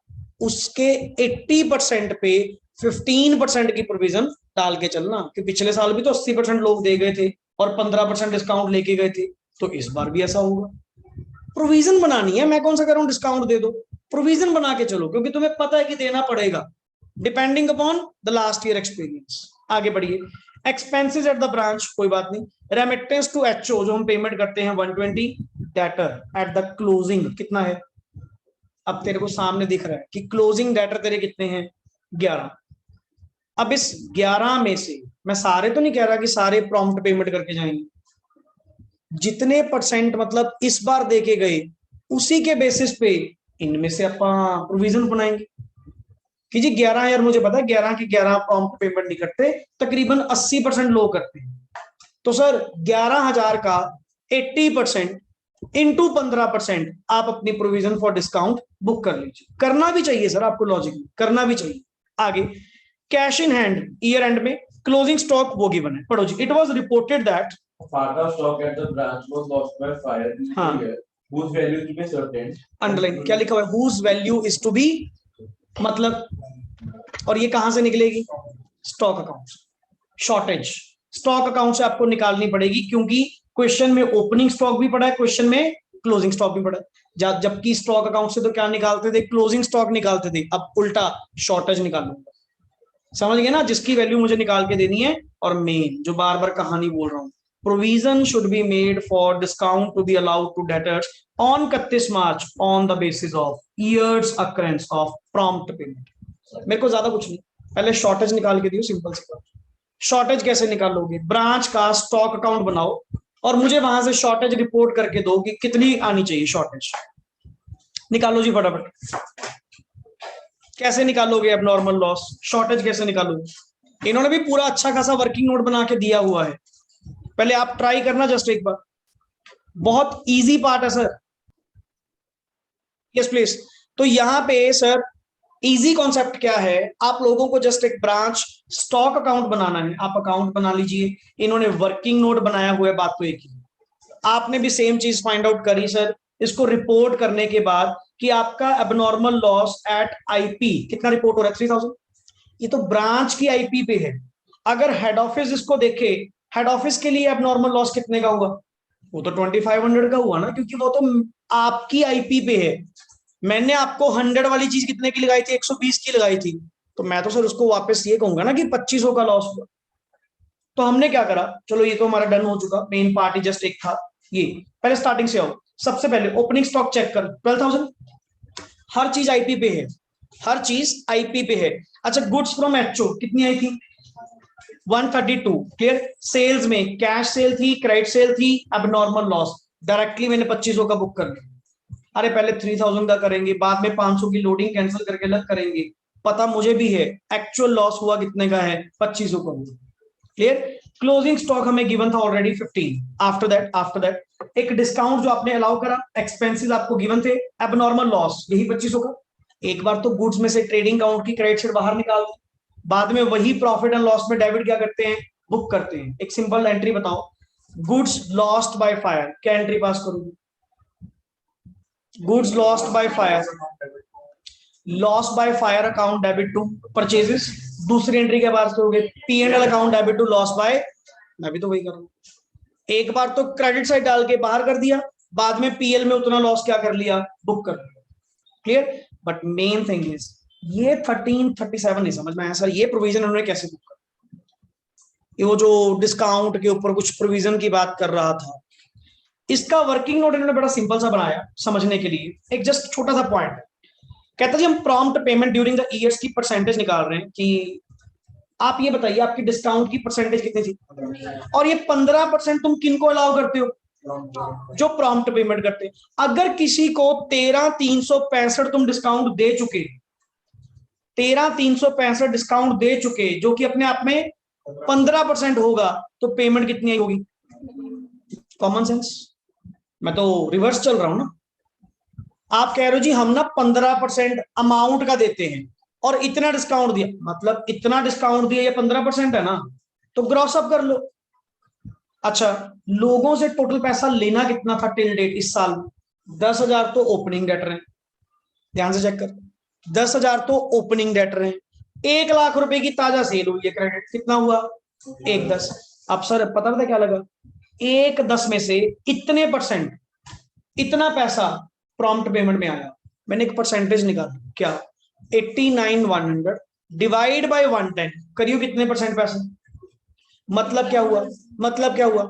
उसके 80% पे 15% की प्रोविजन डाल के चलना, कि पिछले साल भी तो 80% लोग दे गए थे और 15% डिस्काउंट लेके गए थे, तो इस बार भी ऐसा होगा। प्रोविजन बनानी है, मैं कौन सा कह रहा हूं डिस्काउंट दे दो, प्रोविजन बना के चलो, क्योंकि तुम्हें पता है कि देना पड़ेगा, depending upon the last year experience. आगे बढ़िए। एक्सपेंसेस एट द ब्रांच, कोई बात नहीं। रेमिटेंस टू एचओ, जो हम पेमेंट करते हैं 120, डेटर एट द क्लोजिंग कितना है? अब तेरे को सामने दिख रहा है कि क्लोजिंग डेटर तेरे कितने हैं? 11। अब इस 11 में से मैं सारे तो नहीं कह रहा कि सारे प्रॉम्प्ट पेमेंट करके जाएंगे, जितने परसेंट मतलब इस बार देके गए उसी के बेसिस पे इनमें से अपन प्रोविजन बनाएंगे कि जी 11,000 मुझे पता है 11 के 11 प्रॉम्प्ट पेमेंट नहीं करते, तकरीबन 80% लोग करते हैं। तो सर 11,000 का 80% इंटू 15% आप अपनी प्रोविजन फॉर डिस्काउंट बुक कर लीजिए। करना भी चाहिए सर, आपको लॉजिक करना भी चाहिए। आगे, cash in hand year end में क्लोजिंग स्टॉक वो गिवन है, पढ़ो जी। It was reported that part of stock at the branch was lost by fire in the हाँ। year, whose value to be certain. Underline क्या लिखा हुआ है? whose value is to be, मतलब, और ये कहां से निकलेगी? Stock account, shortage stock account से आपको निकालनी पड़ेगी, क्योंकि क्वेश्चन में ओपनिंग स्टॉक भी पड़ा है, क्वेश्चन में क्लोजिंग स्टॉक भी पड़ा है। जबकि स्टॉक अकाउंट से तो क्या निकालते थे? क्लोजिंग स्टॉक निकालते थे, अब उल्टा शॉर्टेज निकालूंगा। समझ गए ना, जिसकी वैल्यू मुझे निकाल के देनी है। और मेन जो बार बार कहानी बोल रहा हूं, provision should be made for discount to be allowed to debtors on 31 March on the basis of years occurrence of prompt payment. मेरे को ज्यादा कुछ नहीं, पहले शॉर्टेज निकाल के दियो, सिंपल सी बात। शॉर्टेज कैसे निकालोगे? ब्रांच का स्टॉक अकाउंट बनाओ और मुझे वहां से शॉर्टेज रिपोर्ट करके दो कि कितनी आनी चाहिए शॉर्टेज। निकालो जी फटाफट। कैसे निकालोगे अब नॉर्मल लॉस? शॉर्टेज कैसे निकालोगे? इन्होंने भी पूरा अच्छा खासा वर्किंग नोट बना के दिया हुआ है, पहले आप ट्राई करना जस्ट एक बार। बहुत इजी पार्ट है सर। Yes please. तो यहां पे सर इजी कॉन्सेप्ट क्या है, आप लोगों को जस्ट एक ब्रांच स्टॉक अकाउंट बनाना है, आप अकाउंट बना लीजिए। इन्होंने वर्किंग नोट बनाया हुआ है, बात तो एक ही। आपने भी सेम चीज फाइंड आउट करी सर। इसको रिपोर्ट करने के बाद कि आपका एबनॉर्मल लॉस एट आईपी कितना रिपोर्ट हो रहा है? 3,000। ये तो ब्रांच की आईपी पे है। अगर हेड ऑफिस इसको देखे, हेड ऑफिस के लिए एबनॉर्मल लॉस कितने का हुआ? वो तो 2500 का हुआ ना, क्योंकि वो तो आपकी आईपी पे है। मैंने आपको 100 वाली चीज कितने की लगाई थी? 120 की लगाई थी। तो मैं तो सर उसको वापस ये कहूंगा ना कि 2500 का लॉस हुआ। तो हमने क्या करा, चलो ये तो हमारा डन हो चुका, मेन पार्टी जस्ट एक था ये। पहले स्टार्टिंग से आओ, सबसे पहले ओपनिंग स्टॉक चेक कर, 12,000। हर चीज आईपी पे है, हर चीज आईपी पे है। अच्छा, गुड्स फ्रॉम एचओ कितनी आई थी? 132। क्लियर। सेल्स में कैश सेल थी, क्रेडिट सेल थी, अब नॉर्मल लॉस डायरेक्टली मैंने 2500 का बुक कर लिया। अरे पहले 3,000 का करेंगे, बाद में 500 की लोडिंग कैंसिल करके अलग करेंगे। पता मुझे भी है एक्चुअल लॉस हुआ कितने का है, 2500 का। क्लियर। क्लोजिंग स्टॉक हमें गिवन था ऑलरेडी 15। आफ्टर दैट एक डिस्काउंट जो आपने अलाउ करा, एक्सपेंसेस आपको गिवन थे, एबनॉर्मल लॉस यही 2500 का। एक बार तो गुड्स में से ट्रेडिंग काउंट की क्रेडिट शीट बाहर निकाल दी, बाद में वही प्रॉफिट एंड लॉस में डेबिट क्या करते हैं? बुक करते हैं। एक सिंपल एंट्री बताओ, गुड्स लॉस्ट बाय फायर, क्या एंट्री पास करोगे? Goods lost by fire, loss by fire account debit to purchases. दूसरी एंट्री क्या पास करोगे? P and L account debit to loss by, मैं भी तो वही कर रहा हूं। एक बार तो क्रेडिट साइड डाल के बाहर कर दिया, बाद में पीएल में उतना लॉस क्या कर लिया? बुक कर लिया। Clear. But main thing is ये 1337 नहीं समझ में आया सर, ये प्रोविजन उन्होंने कैसे बुक कर? ये वो जो डिस्काउंट के ऊपर कुछ प्रोविजन की बात कर रहा था, इसका वर्किंग नोट इन्होंने बड़ा सिंपल सा बनाया समझने के लिए। एक जस्ट छोटा सा पॉइंट कहता जी, हम prompt payment during the years की परसेंटेज निकाल रहे हैं कि आप ये बताइए आपकी डिस्काउंट की परसेंटेज कितनी थी, और ये 15% तुम किनको अलाउ करते हो? जो प्रॉम्प्ट पेमेंट करते हैं। अगर किसी को 13,365 तुम डिस्काउंट दे चुके, 13,365 डिस्काउंट दे चुके, जो कि अपने आप में 15% होगा, तो पेमेंट कितनी आई होगी? कॉमन सेंस, मैं तो रिवर्स चल रहा हूं ना। आप कह रहे हो जी हम ना 15% अमाउंट का देते हैं और इतना डिस्काउंट दिया, मतलब इतना डिस्काउंट दिया, ये 15% है ना, तो ग्रॉस अप कर लो। अच्छा, लोगों से टोटल पैसा लेना कितना था टिल डेट इस साल? 10,000 तो ओपनिंग डेटर है, ध्यान से चेक कर, 10,000 तो ओपनिंग डेटर है, 1 लाख रुपए की ताजा सेल हुई है, क्रेडिट कितना हुआ? 1/10। अब सर पता था क्या लगा, 1/10 में से इतने परसेंट, इतना पैसा प्रॉम्प्ट पेमेंट में आया। मैंने एक परसेंटेज निकाला, क्या? 89,100 डिवाइड बाय 110, करियो कितने परसेंट पैसा? मतलब क्या हुआ? मतलब क्या हुआ?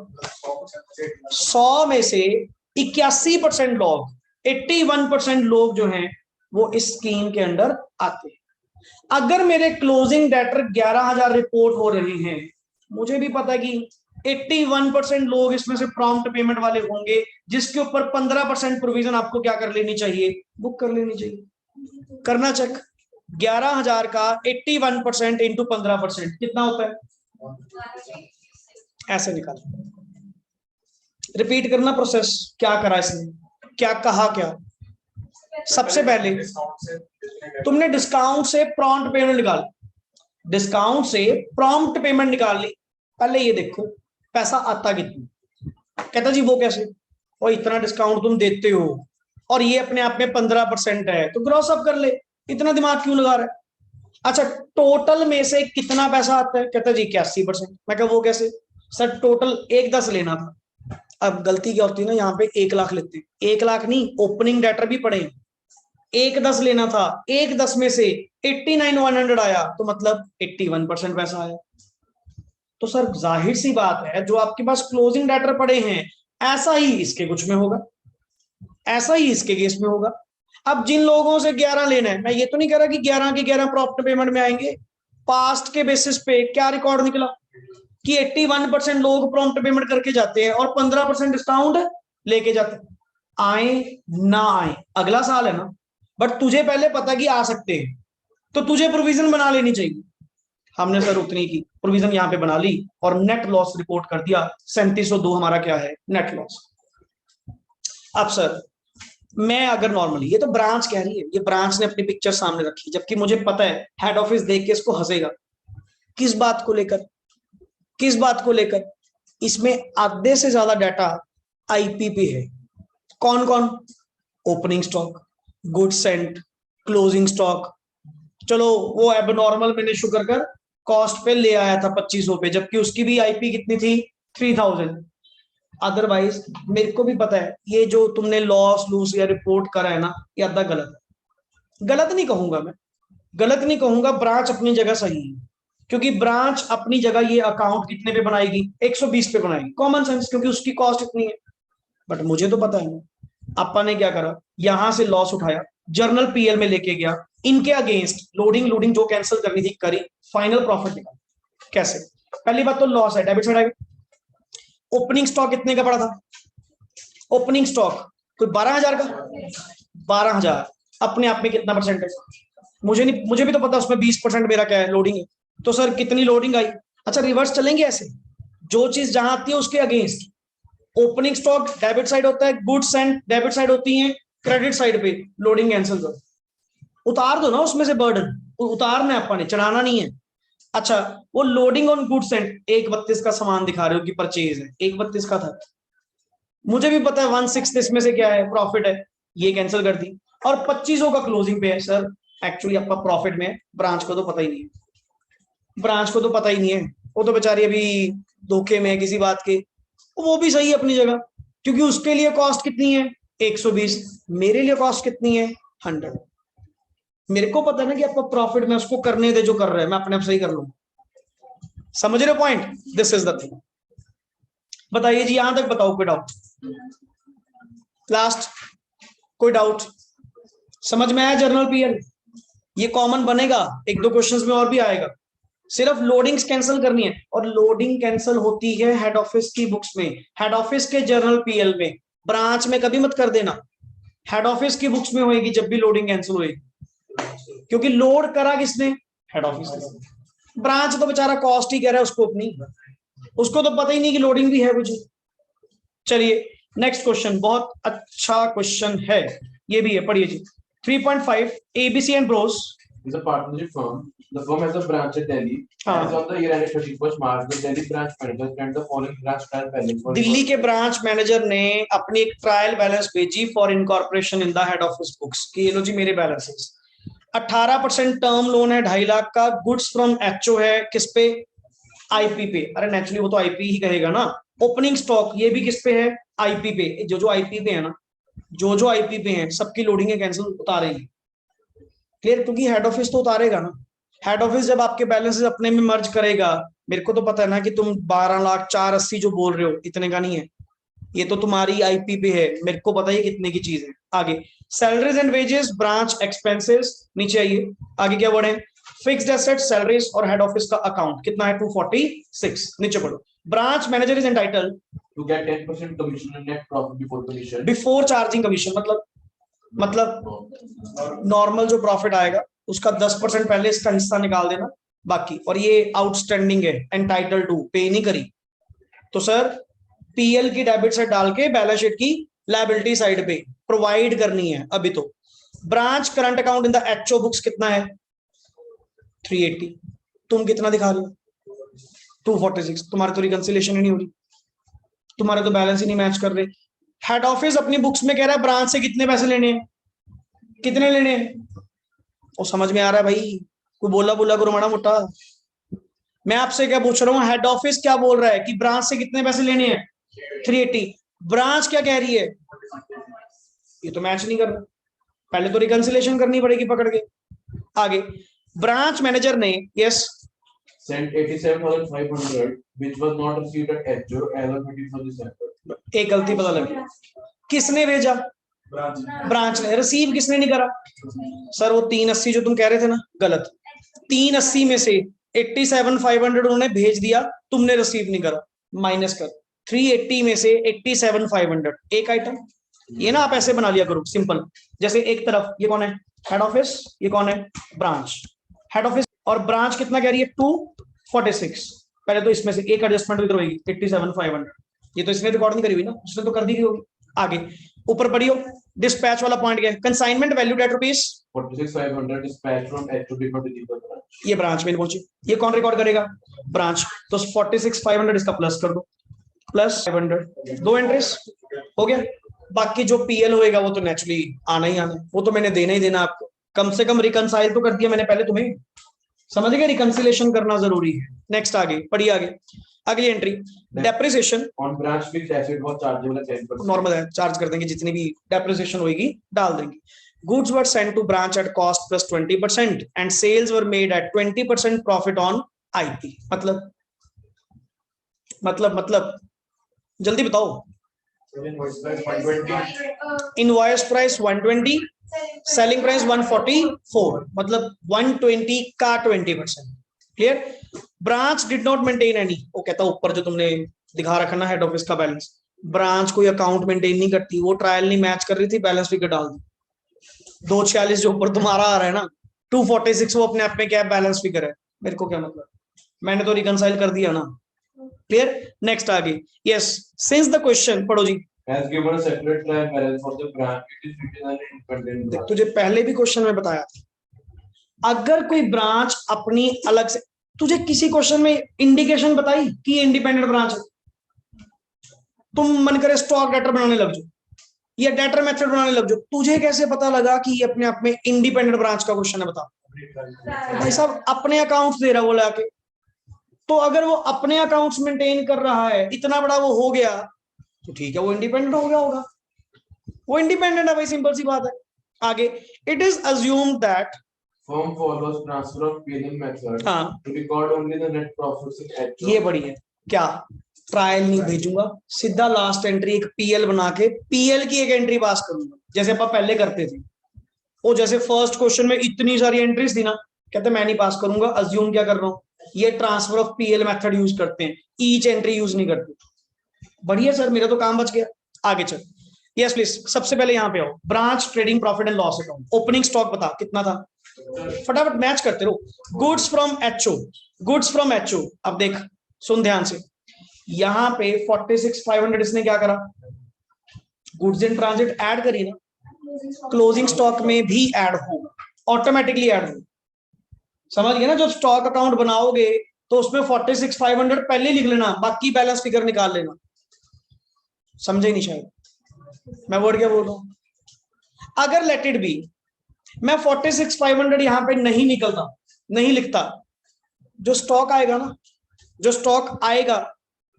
100 में से 81% लोग, 81% लोग जो हैं वो इस स्कीम के अंडर आते हैं। अगर मेरे क्लोजिंग डेटर 11,000 रिपोर्ट हो रहे हैं, मुझे भी पता है कि 81% लोग इसमें से प्रॉम्प्ट पेमेंट वाले होंगे, जिसके ऊपर 15% प्रोविजन आपको क्या कर लेनी चाहिए? बुक कर लेनी चाहिए। करना चेक, 11,000 का 81% इंटू 15% कितना होता है? ऐसे निकाल, रिपीट करना प्रोसेस। क्या करा इसने, क्या कहा? क्या सबसे पहले तुमने डिस्काउंट से प्रॉम्प्ट पेमेंट निकाल, डिस्काउंट से प्रॉम्प्ट पेमेंट निकाल ली। पहले ये देखो पैसा आता कितना। कहता जी वो कैसे, और इतना डिस्काउंट तुम देते हो और ये अपने आप में 15% है, तो ग्रॉस अप कर ले, इतना दिमाग क्यों लगा रहा है? अच्छा, टोटल में से कितना पैसा आता है? कहता जी 81%। मैं कहा वो कैसे? सर टोटल 1/10 लेना था। अब गलती क्या होती है ना, यहाँ पे 1 लाख लेते हैं, 1 लाख नहीं, ओपनिंग डेटर भी पड़े, 1/10 लेना था, 1/10 में से 89,100 आया, तो मतलब 81% पैसा आया। तो सर जाहिर सी बात है, जो आपके पास क्लोजिंग डेटर पड़े हैं, ऐसा ही इसके कुछ में होगा, ऐसा ही इसके केस में होगा। अब जिन लोगों से 11 लेना है, मैं ये तो नहीं कह रहा कि 11 के 11 प्रॉम्प्ट पेमेंट में आएंगे। पास्ट के बेसिस पे क्या रिकॉर्ड निकला कि 81% लोग प्रॉम्प्ट पेमेंट करके जाते हैं और 15% डिस्काउंट लेके जाते हैं। आए ना आए अगला साल है ना, बट तुझे पहले पता कि आ सकते हैं, तो तुझे प्रोविजन बना लेनी चाहिए। हमने सर उतनी की प्रोविजन यहाँ पे बना ली और नेट लॉस रिपोर्ट कर दिया, 3702 हमारा क्या है? Net loss. अब सर मैं अगर नॉर्मली, ये तो ब्रांच कह रही है, ये ब्रांच ने अपनी पिक्चर सामने रखी, जबकि मुझे पता है हेड ऑफिस देख के इसको हंसेगा। किस बात को लेकर? किस बात को लेकर? इसमें आधे से ज्यादा डाटा आईपीपी है। कौन कौन? Opening stock, good sent, closing stock. चलो वो एबनॉर्मल मैंने शुक्र कर कॉस्ट पे ले आया था 2500 पे, जबकि उसकी भी आईपी कितनी थी? 3000। अदरवाइज मेरे को भी पता है ये जो तुमने लॉस लूस या रिपोर्ट करा है ना, ये आधा गलत है। गलत नहीं कहूंगा मैं, गलत नहीं कहूंगा, ब्रांच अपनी जगह सही है, क्योंकि ब्रांच अपनी जगह ये अकाउंट कितने पे बनाएगी? 120 पे बनाएगी, कॉमन सेंस, क्योंकि उसकी कॉस्ट इतनी है। बट मुझे तो पता है ना, आपा ने क्या करा, यहां से लॉस उठाया, जर्नल पीएल में लेके गया, इनके अगेंस्ट लोडिंग लोडिंग जो कैंसिल करनी थी करी, फाइनल प्रॉफिट निकाला। कैसे? पहली बात तो लॉस है, डेबिट साइड आएगा। ओपनिंग स्टॉक कितने का पड़ा था? ओपनिंग स्टॉक कोई 12,000 का, 12,000 अपने आप में कितना परसेंट है? मुझे नहीं, मुझे भी तो पता उसमें 20% मेरा क्या है? लोडिंग है। तो सर कितनी लोडिंग आई? अच्छा रिवर्स चलेंगे ऐसे, जो चीज जहां आती है उसके against. Opening stock debit side होता है, गुड्स एंड डेबिट साइड होती है, क्रेडिट साइड पे लोडिंग कैंसिल करो, उतार दो ना उसमें से बर्डन, उतारना है अपन ने, चढ़ाना नहीं है। अच्छा वो लोडिंग ऑन गुड्स एंड 1/32 का सामान दिखा रहे हो कि परचेज है, 1/32 का था, मुझे भी पता है 1/6 इसमें से क्या है? प्रॉफिट है, ये कैंसिल कर दी, और 2500 का क्लोजिंग पे है। सर एक्चुअली आपका प्रॉफिट में है, ब्रांच को तो पता ही नहीं है, ब्रांच को तो पता ही नहीं है, वो तो बेचारी अभी धोखे में है किसी बात के। वो भी सही है अपनी जगह, क्योंकि उसके लिए कॉस्ट कितनी है? 120, मेरे लिए कॉस्ट कितनी है? 100। मेरे को पता है ना कि आपका प्रॉफिट में उसको करने दे, जो कर रहा है मैं अपने आप सही कर लूंगा। समझ रहे हो point? This is the thing. बताइए जी, यहां तक बताओ, कोई डाउट? लास्ट कोई डाउट? समझ में आया जर्नल पीएल? ये कॉमन बनेगा, एक दो क्वेश्चंस में और भी आएगा। सिर्फ लोडिंग्स कैंसिल करनी है, और लोडिंग कैंसिल होती है हेड ऑफिस की बुक्स में, हेड ऑफिस के जर्नल पीएल में, ब्रांच में कभी मत कर देना, हेड ऑफिस की बुक्स में होएगी जब भी लोडिंग कैंसिल होएगी, क्योंकि लोड करा किसने? हेड ऑफिस ने। ब्रांच तो बेचारा कॉस्ट ही कह रहा है उसको अपनी, उसको तो पता ही नहीं कि लोडिंग भी है कुछ। चलिए नेक्स्ट क्वेश्चन, बहुत अच्छा क्वेश्चन है, ये भी है, पढ़िए जी। 3.5 ABC and Bros is a partnership firm. The firm has a branch at Delhi. हाँ। As on the year ended 31st March, the Delhi branch manager sent the following branch trial balance for Delhi के branch manager ने अपनी एक trial balance भेजी for incorporation in the head office books कि ये लो जी मेरे balances. 18% term loan है 2.5 लाख का, गुड्स फ्रॉम एचओ है किस पे, आईपी पे। अरे नेचुरली वो तो आईपी ही कहेगा ना। ओपनिंग स्टॉक ये भी किस पे है, आईपी पे। जो आईपी पे है ना, जो आईपी पे है सबकी लोडिंग है कैंसिल उतारेगी, क्लियर, क्योंकि हेड ऑफिस तो उतारेगा ना। हेड ऑफिस जब आपके बैलेंसेस अपने में मर्ज करेगा, मेरे को तो पता है ना कि तुम 12 लाख 480 जो बोल रहे हो इतने का नहीं है, ये तो तुम्हारी आईपी पे है, मेरे को पता है कितने की चीज है। आगे salaries and wages, branch expenses, नीचे आइए आगे क्या बढ़े, फिक्स्ड एसेट, सैलरीज और हेड ऑफिस का अकाउंट कितना है 246, नीचे पढ़ो। Branch manager is entitled to get 10% commission on net profit before commission. Before charging commission, मतलब नॉर्मल जो प्रॉफिट आएगा उसका 10% पहले इसका हिस्सा निकाल देना बाकी, और ये आउटस्टैंडिंग है एंटाइटल टू, पे नहीं करी तो सर पीएल की डेबिट साइड डाल के बैलेंस शीट की लायबिलिटी साइड पे प्रोवाइड करनी है अभी तो। Branch current account in the HO books कितना है 380, तुम कितना दिखा रहे हो 246, तुम्हारी तो रिकंसिलेशन ही नहीं हो रही, तुम्हारे तो बैलेंस ही नहीं मैच कर रहे। हेड ऑफिस अपनी बुक्स में कह रहा है ब्रांच से कितने पैसे लेने हैं, कितने लेने हैं, वो समझ में आ रहा है भाई, कोई बोला करो माड़ा मोटा। मैं आपसे क्या पूछ रहा हूँ, हेड ऑफिस क्या बोल रहा है कि ब्रांच से कितने पैसे लेने हैं 380, ब्रांच क्या कह रही है, ये तो मैच नहीं कर रहा, पहले तो रिकंसिलेशन करनी पड़ेगी पकड़ के। आगे ब्रांच मैनेजर ने yes sent 87,500 which was not received at HO as on 21st December. एक गलती पता लगी, किसने भेजा, ब्रांच ने। रिसीव किसने नहीं करा, सर वो 380 जो तुम कह रहे थे ना गलत, 380 में से 87,500 उन्होंने भेज दिया, तुमने रिसीव नहीं करा, माइनस कर 380 में से 87,500 एक आइटम। ये ना आप ऐसे बना लिया करो सिंपल, जैसे एक तरफ ये कौन है हेड ऑफिस, ये कौन है ब्रांच, हेड ऑफिस और ब्रांच कितना कह रही है 246, पहले तो इसमें से एक एडजस्टमेंट इधर होगी 87,500, ये तो इसने रिकॉर्ड नहीं करी हुई ना, उसने तो कर दी होगी। आगे ऊपर पढ़ियो, डिस्पैच वाला पॉइंट क्या है, consignment valued at rupees 46,500 dispatched from HO before the delivery branch. ये ब्रांच में पहुंची, ये कौन रिकॉर्ड करेगा ब्रांच, तो 46,500 इसका प्लस कर दो, प्लस 500, दो एंट्रीज हो गया। बाकी जो पीएल होएगा वो तो नेचुरली आना ही आना, वो तो मैंने देना ही देना आपको, कम से कम रिकंसाइल तो कर दिया मैंने पहले, तुम्हें समझ गए रिकंसिलेशन करना जरूरी है। नेक्स्ट आगे पढ़िए, आगे अगली entry depreciation On branch fixed asset was chargeable at 10%. Normal है, चार्ज कर देंगे जितनी भी डेप्रिसिएशन होगी डाल देंगे। Goods were sent to branch at cost plus 20% and sales were made at 20% profit on IP. मतलब जल्दी बताओ, इनवॉइस प्राइस 120, सेलिंग प्राइस 144, मतलब 120 का 20%, clear. Branch did not maintain any, वो कहता ऊपर जो तुमने दिखा रखा ना हेड ऑफिस का बैलेंस, ब्रांच कोई अकाउंट मेंटेन नहीं करती, वो ट्रायल नहीं मैच कर रही थी, बैलेंस फिगर डाल दी 246 जो ऊपर तुम्हारा आ रहा है ना 246, वो अपने आप में क्या बैलेंस फिगर है, मेरे को क्या मतलब, मैंने तो रिकंसाइल कर दिया ना, क्लियर। नेक्स्ट आगे यस, सिंस द क्वेश्चन पढ़ो जी, Has given a separate trial balance for the branch, it is written as an independent branch. तुझे पहले भी क्वेश्चन में बताया, अगर कोई ब्रांच अपनी अलग से, तुझे किसी क्वेश्चन में इंडिकेशन बताई कि इंडिपेंडेंट ब्रांच है, तुम मन करे स्टॉक डेटर बनाने लग जाओ या डेटर मेथड बनाने लग जाओ, तुझे कैसे पता लगा कि ये अपने आप में इंडिपेंडेंट ब्रांच का क्वेश्चन है, बता भाई साहब अपने अकाउंट्स दे रहा है वो लाके, तो अगर वो अपने अकाउंट्स मेंटेन कर रहा है, इतना बड़ा वो हो गया तो ठीक है, वो इंडिपेंडेंट हो गया होगा, वो इंडिपेंडेंट है भाई, सिंपल सी बात है। आगे it is assumed that Firm follows transfer of P&L method हाँ to record only the net profits in HO. ये बड़ी है, क्या ट्रायल नहीं भेजूंगा, सीधा लास्ट एंट्री एक पीएल बना के पीएल की एक एंट्री पास करूंगा, जैसे अपन पहले करते थे। वो जैसे फर्स्ट क्वेश्चन में इतनी सारी एंट्रीज थी ना, कहते मैं नहीं पास करूंगा, अज्यूम क्या कर रहा हूँ, ये transfer of PL method use करते हैं, ईच एंट्री यूज नहीं करते। बढ़िया सर, मेरा तो काम बच गया। आगे चल, यस प्लीज, सबसे पहले यहाँ पे आओ, branch trading profit and loss account, opening stock बता कितना था, फटाफट मैच करते रहो। Goods from HO, goods from HO, अब देख सुन ध्यान से, यहाँ पे 46,500 इसने क्या करा, गुड्स इन ट्रांजिट ऐड करी ना, क्लोजिंग स्टॉक में भी ऐड हो, ऑटोमेटिकली ऐड हो। समझ गए ना? जब स्टॉक अकाउंट बनाओगे तो उसमें 46,500 पहले लिख लेना, बाकी बैलेंस फिगर निकाल लेना। समझे नहीं शायद मैं वर्ड क्या बोल रहा हूं। अगर लेट इट बी मैं 46,500 यहां पे नहीं निकलता, नहीं लिखता, जो स्टॉक आएगा ना, जो स्टॉक आएगा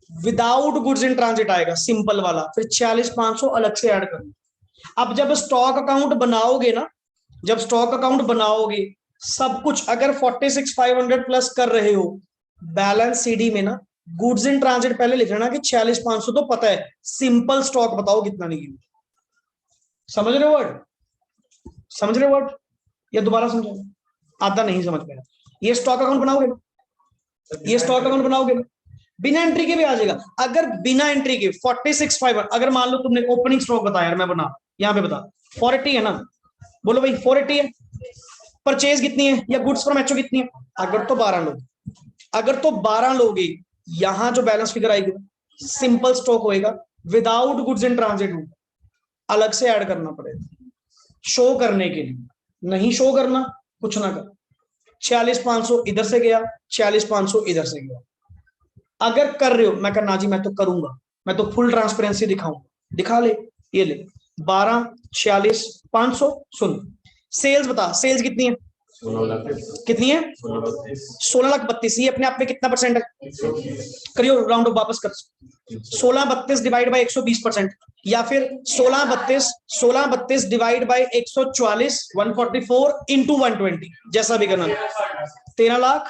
विदाउट गुड्स इन ट्रांजिट आएगा, सिंपल वाला, फिर 46,500 अलग से ऐड करना। अब जब स्टॉक अकाउंट बनाओगे ना, जब स्टॉक अकाउंट बनाओगे सब कुछ अगर 46,500 प्लस कर रहे हो, बैलेंस सीडी में ना गुड्स इन ट्रांजिट पहले लिख लेना कि 46,500 तो पता है, सिंपल स्टॉक बताओ कितना निकलेगा। समझ रहे वर्ड? समझ रहे वर्ड या दोबारा समझो? आधा नहीं समझ पाया। ये स्टॉक अकाउंट बनाओगे ना, ये स्टॉक अकाउंट बनाओगे ना, बिना एंट्री के भी आ जाएगा। अगर बिना एंट्री के 46,500 अगर मान लो तुमने ओपनिंग स्टॉक बताया, मैं बना यहां पे बता 480 है ना, बोलो भाई 480 है। परचेज कितनी है या गुड्स फ्रॉम एचओ कितनी है? अगर तो 12 लोग, अगर तो 12 लोगे, यहां जो बैलेंस फिगर आएगी सिंपल स्टॉक होएगा, विदाउट गुड्स इन ट्रांजिट होगा, अलग से ऐड करना पड़ेगा शो करने के लिए। नहीं शो करना, कुछ ना कर। 46,500 इधर से गया, 46,500 इधर से गया। अगर कर रहे हो, मैं करना जी मैं तो करूंगा, मैं तो फुल ट्रांसपेरेंसी दिखाऊंगा, दिखा ले। ये ले 12 46,500। सुन सेल्स बता, सेल्स कितनी है? 16 लाख कितनी है? 16,32,00,000। ये अपने आप में कितना परसेंट है? करियो राउंड ऑफ वापस कर। 16,32 डिवाइड बाय 120%, या फिर 16,32 डिवाइड बाय 144 144 इंटू 120, जैसा भी करना। 13 लाख।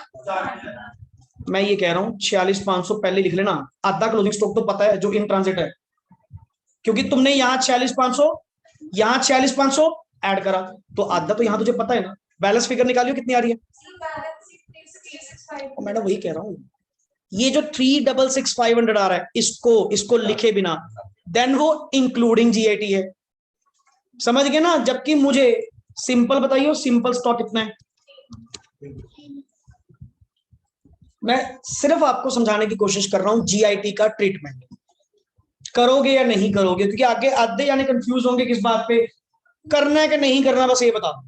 मैं ये कह रहा हूं 46,500 पहले लिख लेना, आधा क्लोजिंग स्टॉक तो पता है जो इन ट्रांजिट है, क्योंकि तुमने यहां 46,500 यहां 46,500 ऐड करा, तो आधा तो यहां तुझे पता है ना। बैलेंस फिगर निकालियो कितनी आ रही है? मैडम वही कह रहा हूं, ये जो 366,500 आ रहा है, इसको लिखे बिना देन वो इंक्लूडिंग जीआईटी है। समझ गए ना? जबकि मुझे सिंपल बताइए, सिंपल स्टॉक कितना है। मैं सिर्फ आपको समझाने की कोशिश कर रहा हूं जीआईटी का ट्रीटमेंट करोगे या नहीं करोगे, क्योंकि आगे आधे यानी कंफ्यूज होंगे किस बात पे, करना है कि नहीं करना, बस ये बता दो।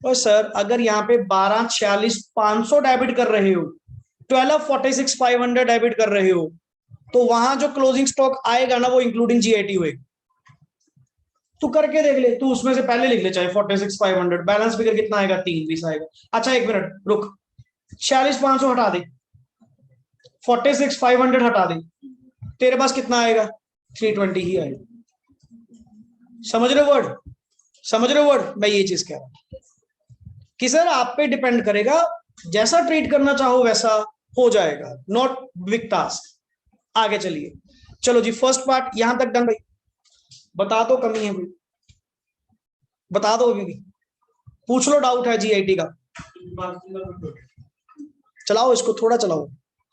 तो सर अगर यहाँ पे 12,46,500 डेबिट कर रहे हो, 12,46,500 डेबिट कर रहे हो, तो वहां जो क्लोजिंग स्टॉक आएगा ना वो इंक्लूडिंग जीआईटी होएगा। तू करके देख ले, तू उसमें से पहले लिख ले, चाहे 46,500, बैलेंस फिगर कितना आएगा? 320 आएगा। अच्छा एक मिनट रुक, 46,500 हटा दे, 46,500 हटा दे, तेरे पास कितना आएगा? 320 ही आएगा। समझ रहे वर्ड? समझ रहे वर्ड? मैं ये चीज कह रहा हूं कि सर आप पे डिपेंड करेगा, जैसा ट्रीट करना चाहो वैसा हो जाएगा, नॉट बिग टास्क। आगे चलिए, चलो जी फर्स्ट पार्ट यहां तक डन। भाई बता दो कमी है कोई, बता दो, अभी भी पूछ लो, डाउट है जीआईटी का, चलाओ इसको, थोड़ा चलाओ,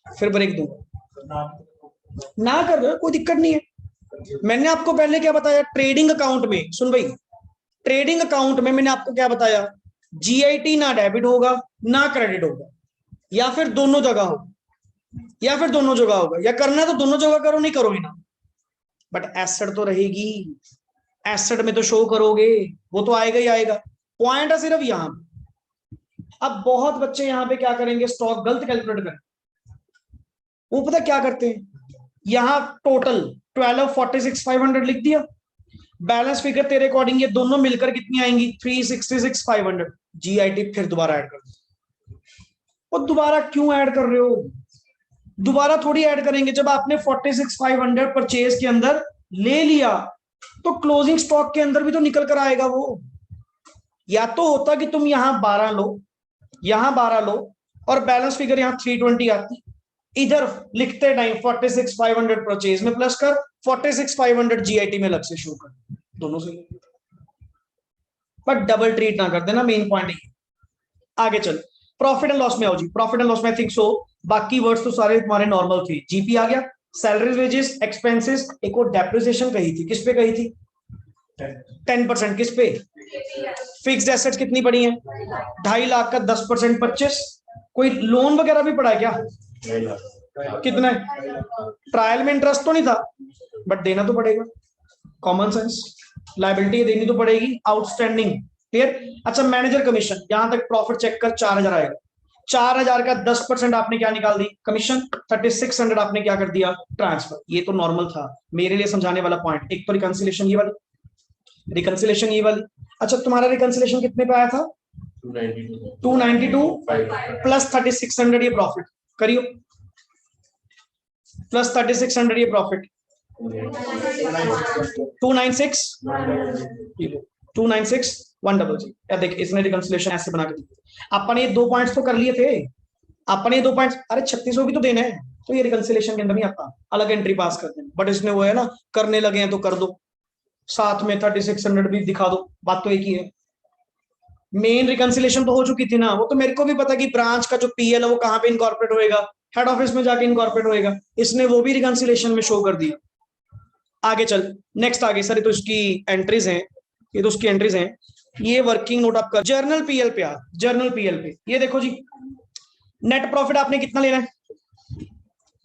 फिर ब्रेक दूंगा। ना कर दो, कोई दिक्कत नहीं है। मैंने आपको पहले क्या बताया? ट्रेडिंग अकाउंट में, सुन भाई, ट्रेडिंग अकाउंट में मैंने आपको क्या बताया? जीआईटी ना डेबिट होगा ना क्रेडिट होगा, या फिर दोनों जगह होगा, या फिर दोनों जगह होगा, या करना तो दोनों जगह करो, नहीं करोगे ना, बट एसेट तो रहेगी, एसेट में तो शो करोगे, वो तो आएगा ही आएगा। पॉइंट है सिर्फ यहां। अब बहुत बच्चे यहां पे क्या करेंगे, स्टॉक गलत कैलकुलेट करें। वो पता क्या करते हैं, यहां टोटल 12,46,500 लिख दिया, बैलेंस फिगर तेरे अकॉर्डिंग ये दोनों मिलकर कितनी आएंगी? 366,500। जीआईटी फिर दोबारा ऐड कर दो। और दोबारा क्यों ऐड कर रहे हो? दोबारा थोड़ी ऐड करेंगे, जब आपने 46,500 परचेज के अंदर ले लिया तो क्लोजिंग स्टॉक के अंदर भी तो निकल कर आएगा वो। या तो होता कि तुम यहां 12 लो, यहां 12 लो, और बैलेंस फिगर यहां 320 आती, इधर लिखते टाइम 46,500 परचेज में प्लस कर, 46,500 जीआईटी में अलग से शो कर, दोनों से। पर डबल ट्रीट ना कर देना, मेन पॉइंट है। आगे चल, प्रॉफिट एंड लॉस में आओ जी। प्रॉफिट एंड लॉस में आई थिंक सो बाकी वर्ड्स तो सारे तुम्हारे नॉर्मल थे। जीपी आ गया, सैलरीज वेजेस एक्सपेंसेस, एक और डेप्रिसिएशन कही थी, किस पे कही थी? 10%। किस पे? फिक्स्ड एसेट्स कितनी पड़ी है? 2.5 लाख का 10% 25। कोई लोन वगैरह भी पड़ा है क्या? कितना है? ट्रायल में इंटरेस्ट तो नहीं था, बट देना तो पड़ेगा, कॉमन सेंस। लायबिलिटी देनी तो पड़ेगी, आउटस्टैंडिंग, क्लियर। अच्छा मैनेजर कमीशन, यहां तक प्रॉफिट चेक कर 4000 आएगा, 4000 का 10% आपने क्या निकाल दी, कमीशन, 3600 आपने क्या कर दिया, ट्रांसफर। ये तो नॉर्मल था, मेरे लिए समझाने वाला पॉइंट। एक तो रिकंसिलेशन ये वाली, रिकंसिलेशन ये वाली। अच्छा तुम्हारा रिकंसिलेशन कितने पे आया था, 292 प्लस 3600 ये प्रॉफिट, करियो, प्लस 3600 ये प्रॉफिट, 296 296 100। यार देख इसने रिकंसिलेशन ऐसे बना के दी, अपने ये 2 पॉइंट्स तो कर लिए थे, अपने ये 2 पॉइंट्स, अरे 3600 भी तो देना है, तो ये रिकंसिलेशन के अंदर नहीं आता, अलग एंट्री पास कर देना। बट इसने वो है ना, करने लगे हैं तो कर दो, साथ में 3600 भी दिखा दो, बात तो एक ही है। मेन रिकंसिलेशन तो हो चुकी थी ना, वो तो मेरे को भी पता कि ब्रांच का जो पीएल है वो कहां पे इनकॉर्पोरेट होएगा, हेड ऑफिस में जाके इनकॉर्पोरेट होएगा, इसने वो भी रिकंसिलेशन में शो कर दिया। आगे चल, नेक्स्ट आगे सर, ये तो इसकी एंट्रीज हैं, ये तो उसकी एंट्रीज हैं। ये वर्किंग नोट आपका जर्नल पीएल पे आ, जर्नल पीएल पे ये देखो जी, नेट प्रॉफिट आपने कितना लेना है,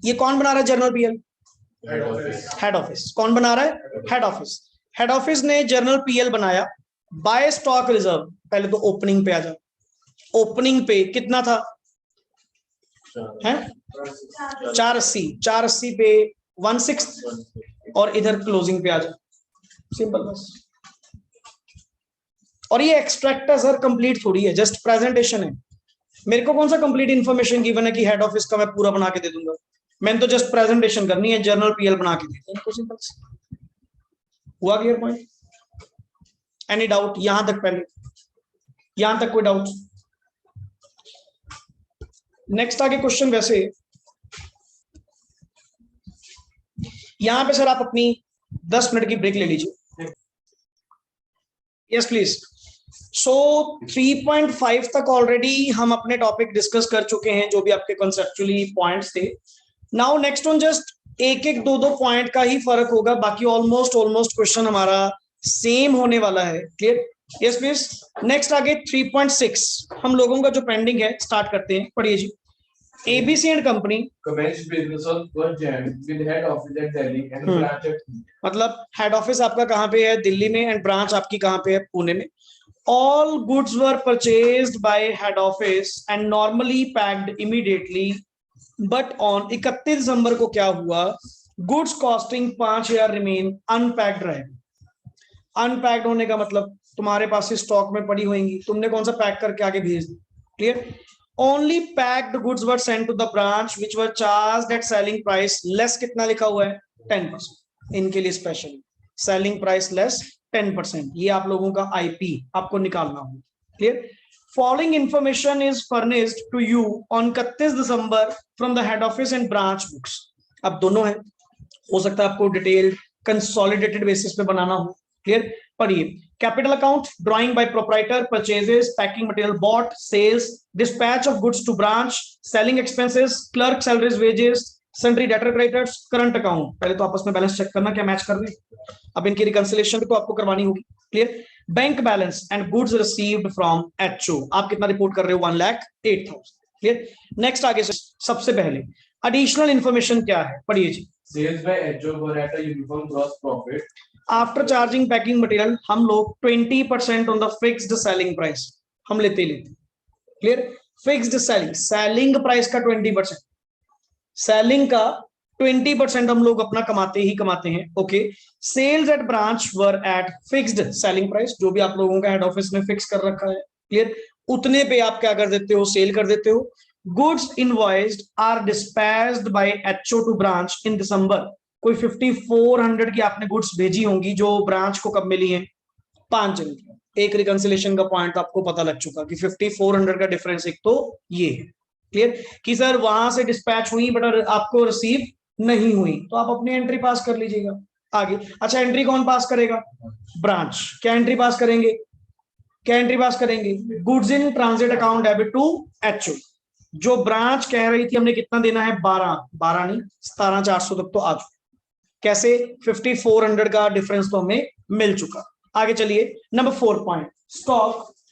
ये कौन बना रहा है जर्नल पीएल, हेड ऑफिस। कौन बना रहा है, हेड ऑफिस। हेड ऑफिस ने जर्नल पीएल बनाया बाय स्टॉक रिजर्व। पहले तो ओपनिंग पे आ जाओ, ओपनिंग पे कितना था, है 480 पे 1/6, और इधर क्लोजिंग पे आ जाओ, सिंपल बस। और ये एक्सट्रैक्ट है सर, कंप्लीट थोड़ी है, जस्ट प्रेजेंटेशन है। मेरे को कौन सा कंप्लीट इन्फॉर्मेशन गिवन है कि हेड ऑफिस का मैं पूरा बना के दे दूंगा, मैंने तो जस्ट प्रेजेंटेशन करनी है, जर्नल पीएल बना के दे दूंगा, सिंपल। हुआ क्लियर पॉइंट, एनी डाउट यहां तक, पहले यहां तक कोई डाउट। नेक्स्ट आगे क्वेश्चन, वैसे यहां पे सर आप अपनी 10 मिनट की ब्रेक ले लीजिए, यस प्लीज। सो 3.5 तक ऑलरेडी हम अपने टॉपिक डिस्कस कर चुके हैं, जो भी आपके कॉन्सेप्चुअली पॉइंट्स थे। नाउ नेक्स्ट ऑन जस्ट एक एक दो पॉइंट का ही फर्क होगा, बाकी ऑलमोस्ट क्वेश्चन हमारा सेम होने वाला है, क्लियर, यस प्लीज। नेक्स्ट आगे 3.6 हम लोगों का जो पेंडिंग है, स्टार्ट करते हैं, पढ़िए जी। ABC and company commenced business on 1 Jan with head office at Delhi and branch at मतलब हेड ऑफिस आपका कहां पे है, दिल्ली में, एंड ब्रांच आपकी कहां पे है, पुणे में। All goods were purchased bye head office and normally packed immediately, but on 31 दिसंबर को क्या हुआ, गुड्स कॉस्टिंग 5000 रिमेन अनपैक्ड रहे। अनपैक्ड होने का मतलब तुम्हारे पास से स्टॉक में पड़ी होंगी, तुमने कौन सा पैक करके आगे भेज दी, clear. Only packed goods were sent to the branch which were charged at selling price less, कितना लिखा हुआ है, 10%। इनके लिए स्पेशली सेलिंग प्राइस लेस 10%, ये आप लोगों का आईपी आपको निकालना होगा, clear. Following information is furnished to you on 31 December from the head office and branch books. अब दोनों है, हो सकता है आपको डिटेल्ड कंसोलिडेटेड बेसिस पे बनाना हो, क्लियर। पढ़िए, capital account, drawing by proprietor, purchases, packing material bought, sales, dispatch of goods to branch, selling expenses, clerk salaries, wages, sundry debtor creditors, current account। पहले तो आपस में बैलेंस चेक करना क्या match कर रहे हैं, अब इनकी रिकंसिलेशन भी तो आपको करवानी होगी, clear. Bank balance and goods received from HO, आप कितना रिपोर्ट कर रहे हो, 1,08,000, क्लियर। नेक्स्ट आगे से सबसे पहले एडिशनल इंफॉर्मेशन क्या है, पढ़िए जी। sales by HO were at a uniform gross profit after charging packing material हम लोग 20% on the fixed selling price हम लेते, क्लियर। फिक्स्ड सेलिंग प्राइस का 20%, सेलिंग का 20% हम लोग अपना कमाते ही कमाते हैं, okay. Sales at branch were at fixed selling price, जो भी आप लोगों का हेड ऑफिस ने फिक्स कर रखा है, क्लियर, उतने पे आप क्या कर देते हो, सेल कर देते हो। Goods invoiced are dispatched by HO to branch in December, कोई 5400 की आपने गुड्स भेजी होंगी जो ब्रांच को कब मिली है, 5 जनवरी। एक रिकंसिलेशन का पॉइंट आपको पता लग चुका कि 5400 का डिफरेंस एक तो ये है, क्लियर, कि सर वहां से डिस्पैच हुई बट आपको रिसीव नहीं हुई, तो आप अपनी एंट्री पास कर लीजिएगा आगे। अच्छा एंट्री कौन पास करेगा, ब्रांच। क्या एंट्री पास करेंगे, क्या एंट्री पास करेंगे, goods in transit account debit to HO. जो ब्रांच कह रही थी हमने कितना देना है, 12 नहीं 17,400 तक तो आ चुका, कैसे 5400 का डिफरेंस तो हमें मिल चुका। आगे चलिए, number 4 point,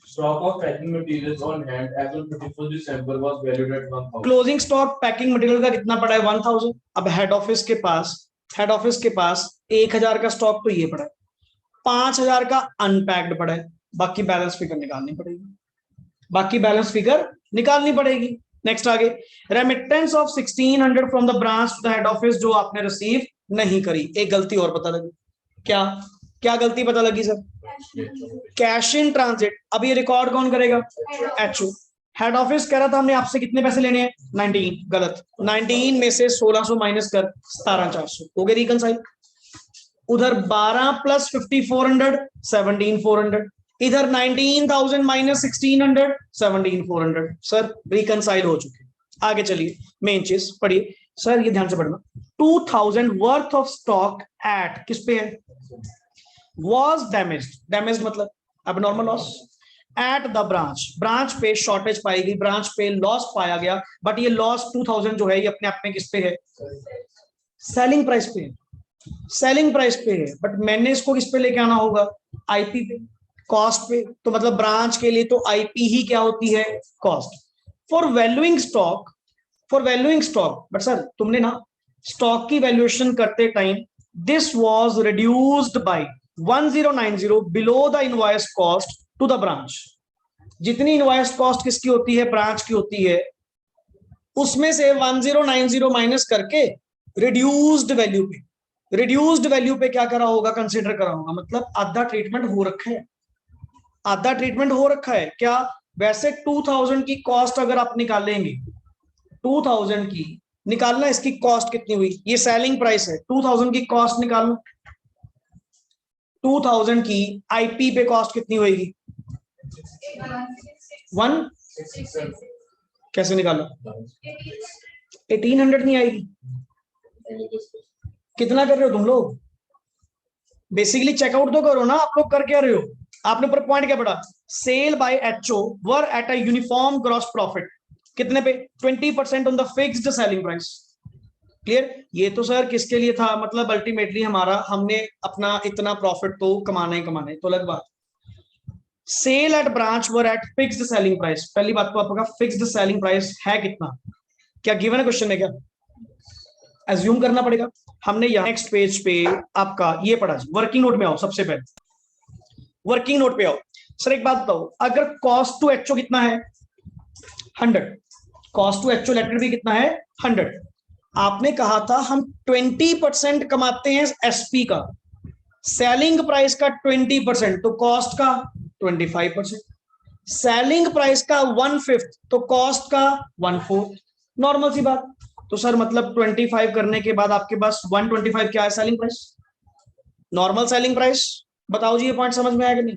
stock of packing materials on hand as on 31st December was valued at 1,000। Closing stock packing material का कितना पड़ा है, 1000। अब हेड ऑफिस के पास 1000 का स्टॉक तो ये पड़ा है, 5,000 का अनपैक्ड पड़ा है, बाकी बैलेंस फिगर निकालनी पड़ेगी, बाकी बैलेंस फिगर निकालनी पड़ेगी। नेक्स्ट आगे, remittance of 1600 from the branch to the head office जो आपने रिसीव नहीं करी। एक गलती और पता लगी, क्या क्या गलती पता लगी सर? Cash in transit. अब ये रिकॉर्ड कौन करेगा? एचओ। हेड ऑफिस कह रहा था हमने आपसे कितने पैसे लेने हैं? 19। गलत, 19 में से 1600 माइनस कर 17,400 हो गए रिकनसाइल। उधर 12 प्लस 5400 17,400, इधर 19,000 माइनस 1600 17,400। सर रिकनसाइल हो चुके। आगे चलिए, मेन चीज पढ़िए सर, ये ध्यान से पढ़ना। 2000 वर्थ ऑफ स्टॉक एट किस पे है? Was damaged. डैमेज्ड मतलब अब normal loss. At the branch, branch पे शॉर्टेज पाई गई, ब्रांच पे लॉस पाया गया, बट ये लॉस 2000 जो है ये अपने आप में किस पे है? सेलिंग प्राइस पे है, सेलिंग प्राइस पे है, बट मैंने इसको किस पे लेके आना होगा? आईपी पे, कॉस्ट पे। तो मतलब ब्रांच के लिए तो आईपी ही क्या होती है? Cost. For valuing stock, for valuing stock, but sir तुमने ना स्टॉक की वैल्यूएशन करते time this was reduced by 1090 below the invoice cost to the branch. जितनी इनवॉइस कॉस्ट किसकी होती है? ब्रांच की होती है, उसमें से 1090 माइनस करके रिड्यूस्ड वैल्यू पे, रिड्यूस्ड वैल्यू पे क्या करा होगा? कंसीडर करा होगा। मतलब आधा ट्रीटमेंट हो रखा है, आधा ट्रीटमेंट हो रखा है। क्या? वैसे 2000 की कॉस्ट अगर आप निकालेंगे, 2000 की निकालना, इसकी कॉस्ट कितनी हुई? ये सेलिंग प्राइस है, 2000 की कॉस्ट निकालना, 2000 की आईपी पे कॉस्ट कितनी होगी? 1। कैसे निकालो? 1800 नहीं आएगी। कितना कर रहे हो तुम लोग? बेसिकली चेकआउट तो करो ना, आप लोग कर क्या रहे हो? आपने ऊपर पॉइंट क्या पढ़ा? Sale by HO were at a uniform gross profit कितने पे? 20% on the fixed selling price. Clear? ये तो सर किसके लिए था? मतलब अल्टीमेटली हमारा, हमने अपना इतना प्रॉफिट तो कमाना ही कमाना है, तो अलग बात। Sale at branch were at fixed selling price. पहली बात तो आपका फिक्स्ड सेलिंग प्राइस है कितना? क्या गिवन है क्वेश्चन में? क्या एज्यूम करना पड़ेगा हमने। यहाँ नेक्स्ट पेज पे आपका ये पढ़ा, वर्किंग नोट में आओ, सबसे पहले वर्किंग नोट पे आओ। सर एक बात बताओ, अगर कॉस्ट टू एचओ कितना है? 100। कॉस्ट टू एक्चुअल एक्टिविटी कितना है? 100। आपने कहा था हम 20% कमाते हैं एसपी का, सेलिंग प्राइस का 20%, तो कॉस्ट का 25%, सेलिंग प्राइस का 1/5 तो कॉस्ट का 1/4। नॉर्मल सी बात। तो सर मतलब 25 करने के बाद आपके पास 125 क्या है? Selling price, normal selling price. बताओ जी, ये पॉइंट समझ में आया कि नहीं?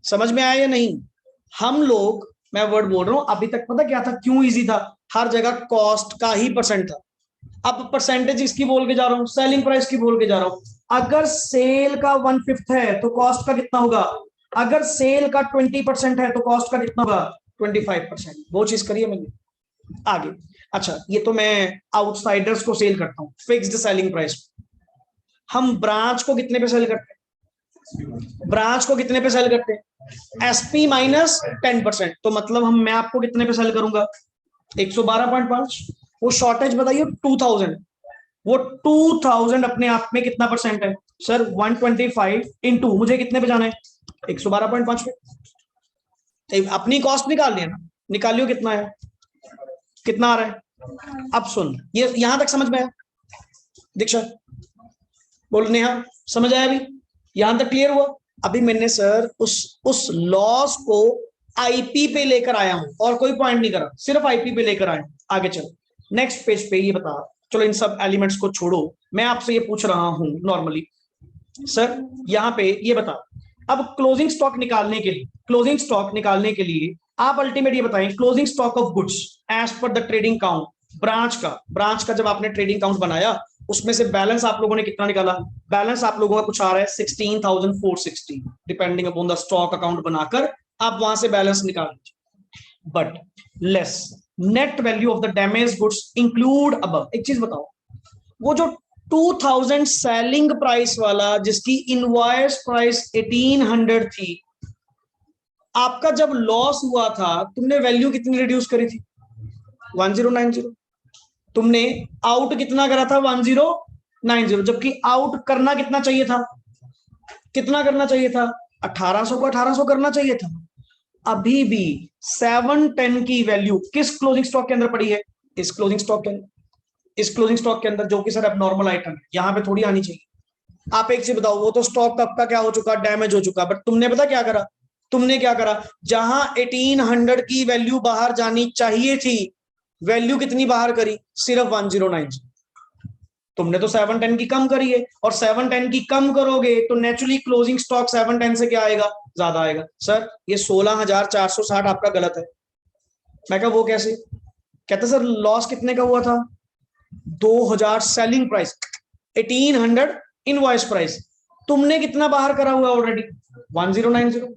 समझ में आया या नहीं? हम लोग, मैं वर्ड बोल रहा हूं, अभी तक पता क्या था, क्यों इजी था? हर जगह कॉस्ट का ही परसेंट था। अब परसेंटेज इसकी बोल के जा रहा हूं, सेलिंग प्राइस की बोल के जा रहा हूं। अगर सेल का 1/5 है तो कॉस्ट का कितना होगा? अगर सेल का 20% है तो कॉस्ट का कितना होगा? 25%। वो चीज करिए मैंने आगे। अच्छा, ये तो मैं आउटसाइडर्स को सेल करता हूं फिक्स्ड सेलिंग प्राइस। हम ब्रांच को कितने पे सेल करते हैं? ब्रांच को कितने पे सेल करते हैं? SP minus 10%। तो मतलब मैं आपको कितने पे सेल करूंगा? 112.5। वो शॉर्टेज बताइए 2000, वो 2000 अपने आप में कितना परसेंट है? सर 125 इंटू मुझे कितने पे जाना है? 112.5 पे। अपनी कॉस्ट निकाल लिया ना, निकालियो कितना है, कितना आ रहा है? अब सुन, ये यहां तक समझ में आया? दीक्षा बोल, नेहा समझ आया? अभी यहां तक क्लियर हुआ? अभी मैंने सर उस लॉस को आईपी पे लेकर आया हूं, और कोई पॉइंट नहीं करा, सिर्फ आईपी पे लेकर आया। आगे चलो नेक्स्ट पेज पे, ये बता, चलो इन सब एलिमेंट्स को छोड़ो, मैं आपसे ये पूछ रहा हूं नॉर्मली, सर यहां पे ये बता, अब क्लोजिंग स्टॉक निकालने के लिए, क्लोजिंग स्टॉक निकालने के लिए आप अल्टीमेट ये बताएं, closing stock of goods as per the trading account, branch का जब आपने ट्रेडिंग काउंट बनाया, उसमें से बैलेंस आप लोगों ने कितना निकाला? बैलेंस आप लोगों का कुछ आ रहा है 16,460, depending upon the stock account बनाकर आप वहां से बैलेंस निकाल लीजिए। But less net value of the damage goods include above. एक चीज बताओ, वो जो 2000 सेलिंग प्राइस वाला जिसकी इनवॉइस प्राइस 1800 थी, आपका जब लॉस हुआ था तुमने वैल्यू कितनी रिड्यूस करी थी? 1090। तुमने आउट कितना करा था? 1090, जबकि आउट करना कितना चाहिए था? कितना करना चाहिए था? 1800 को 1800 करना चाहिए था। अभी भी 710 की वैल्यू किस क्लोजिंग स्टॉक के अंदर पड़ी है? इस क्लोजिंग स्टॉक के अंदर, इस क्लोजिंग स्टॉक के अंदर, जो कि सर अब नॉर्मल आइटम है, यहां पे थोड़ी आनी चाहिए। आप एक चीज बताओ, वो तो स्टॉक आपका क्या हो चुका, डैमेज हो चुका, बट तुमने पता क्या करा? तुमने क्या करा, जहां 1800 की वैल्यू बाहर जानी चाहिए थी, वैल्यू कितनी बाहर करी? सिर्फ 1090। तुमने तो 710 की कम करी है, और 710 की कम करोगे तो नेचुरली क्लोजिंग स्टॉक 710 से क्या आएगा? ज्यादा आएगा। सर ये 16460 आपका गलत है। मैं कहा वो कैसे? कहते सर लॉस कितने का हुआ था? 2000 सेलिंग प्राइस, 1800 इनवॉइस प्राइस। तुमने कितना बाहर करा हुआ ऑलरेडी? 1090।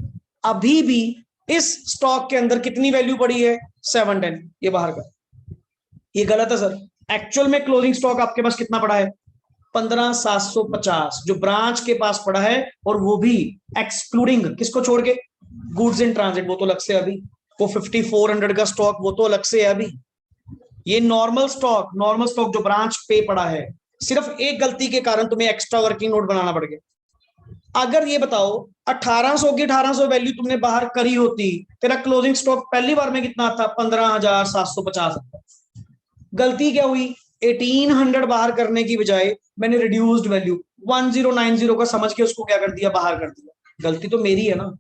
अभी भी इस स्टॉक के अंदर कितनी वैल्यू पड़ी है? 710। ये बाहर का, ये गलत है सर। एक्चुअल में क्लोजिंग स्टॉक आपके पास कितना पड़ा है? 15750 जो ब्रांच के पास पड़ा है, और वो भी एक्सक्लूडिंग किसको छोड़ के? गुड्स इन ट्रांजिट, वो तो अलग से अभी। वो 5400 का स्टॉक, वो तो अलग से है अभी। ये नॉर्मल स्टॉक, नॉर्मल स्टॉक जो ब्रांच पे पड़ा है, सिर्फ एक गलती के कारण तुम्हें एक्स्ट्रा वर्किंग नोट बनाना पड़ गया। अगर ये बताओ 1800 की 1800 वैल्यू तुमने बाहर करी होती, तेरा क्लोजिंग स्टॉक पहली बार में कितना था? 15750। गलती क्या हुई? 1800 बाहर करने की बजाय मैंने रिड्यूस्ड वैल्यू 1090 का समझ के उसको क्या कर दिया? बाहर कर दिया। गलती तो मेरी है ना,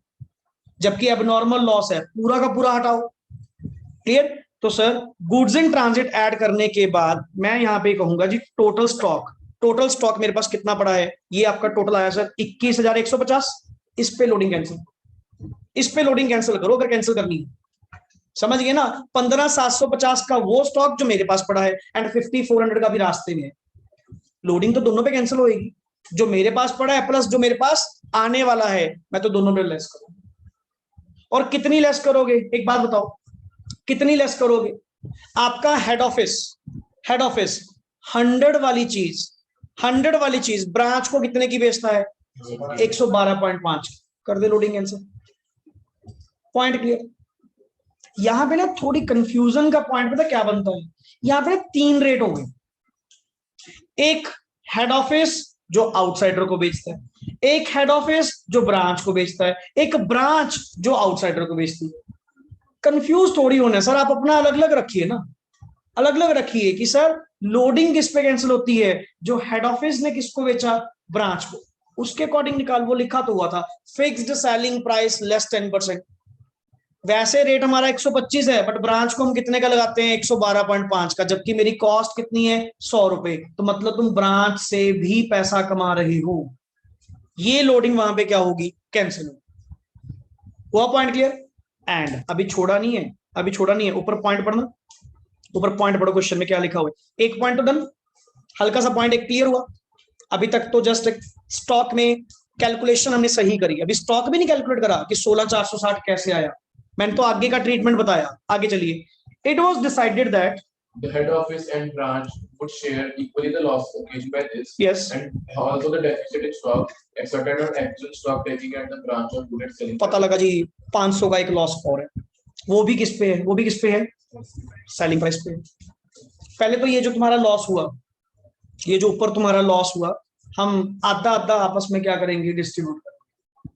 जबकि अब नॉर्मल लॉस है, पूरा का पूरा हटाओ। क्लियर? तो sir goods in transit add करने के बाद मैं यहां पे कहूंगा जी टोटल स्टॉक, टोटल स्टॉक मेरे पास कितना पड़ा है? ये आपका टोटल आया सर 21150। इस पे लोडिंग कैंसिल, इस पे लोडिंग कैंसिल करो अगर कैंसिल करनी है। समझ गए ना? 15750 का वो स्टॉक जो मेरे पास पड़ा है, एंड 5400 का भी रास्ते में है। लोडिंग तो दोनों पे कैंसिल होएगी, जो मेरे पास पड़ा है प्लस जो मेरे पास आने वाला है, मैं तो दोनों पे लेस करूंगा। और कितनी लेस करोगे? एक बात बताओ, कितनी लेस करोगे? आपका हेड ऑफिस, हेड ऑफिस 100 वाली चीज, 100 वाली चीज ब्रांच को कितने की बेचता है? 112.5। कर दे लोडिंग कैंसिल। Point clear? यहां पे ना थोड़ी कंफ्यूजन का पॉइंट पता क्या बनता है? यहां पे 3 रेट हो गए, एक हेड ऑफिस जो आउटसाइडर को बेचता है, एक हेड ऑफिस जो ब्रांच को बेचता है, एक ब्रांच जो आउटसाइडर को बेचती है। कंफ्यूज थोड़ी होना सर, आप अपना अलग अलग रखिए ना, अलग अलग रखिए कि सर लोडिंग किस पे कैंसिल होती है? जो हेड ऑफिस ने किसको बेचा? ब्रांच को, उसके अकॉर्डिंग निकाल। वो लिखा तो हुआ था फिक्स्ड सेलिंग प्राइस लेस 10%। वैसे रेट हमारा 125 है, बट ब्रांच को हम कितने का लगाते हैं? 112.5 का, जबकि मेरी कॉस्ट कितनी है? 100 रुपए। तो मतलब तुम ब्रांच से भी पैसा कमा रहे हो। ये लोडिंग वहां पे क्या होगी? कैंसिल होगी। हुआ पॉइंट क्लियर? एंड अभी छोड़ा नहीं है, अभी छोड़ा नहीं है। ऊपर पॉइंट पढ़ना, ऊपर पॉइंट पढ़ो, क्वेश्चन में क्या लिखा हुआ है। एक पॉइंट तो डन, हल्का सा पॉइंट एक क्लियर हुआ। अभी तक तो जस्ट स्टॉक में कैलकुलेशन हमने सही करी, अभी स्टॉक भी नहीं कैलकुलेट करा कि 16460 कैसे आया। मैंने तो आगे का ट्रीटमेंट बताया। आगे चलिए। It was decided that The head office and branch would share equally the loss occasioned by this. Yes. And also the deficit in stock, exerted on actual stock taking at the branch of unit selling. पता लगा जी 500 का एक loss और है, वो भी किस पे है? वो भी किस पे है? सेलिंग प्राइस पे। पहले तो ये जो तुम्हारा लॉस हुआ, ये जो ऊपर तुम्हारा लॉस हुआ, हम आधा आधा आपस में क्या करेंगे? डिस्ट्रीब्यूट करेंगे।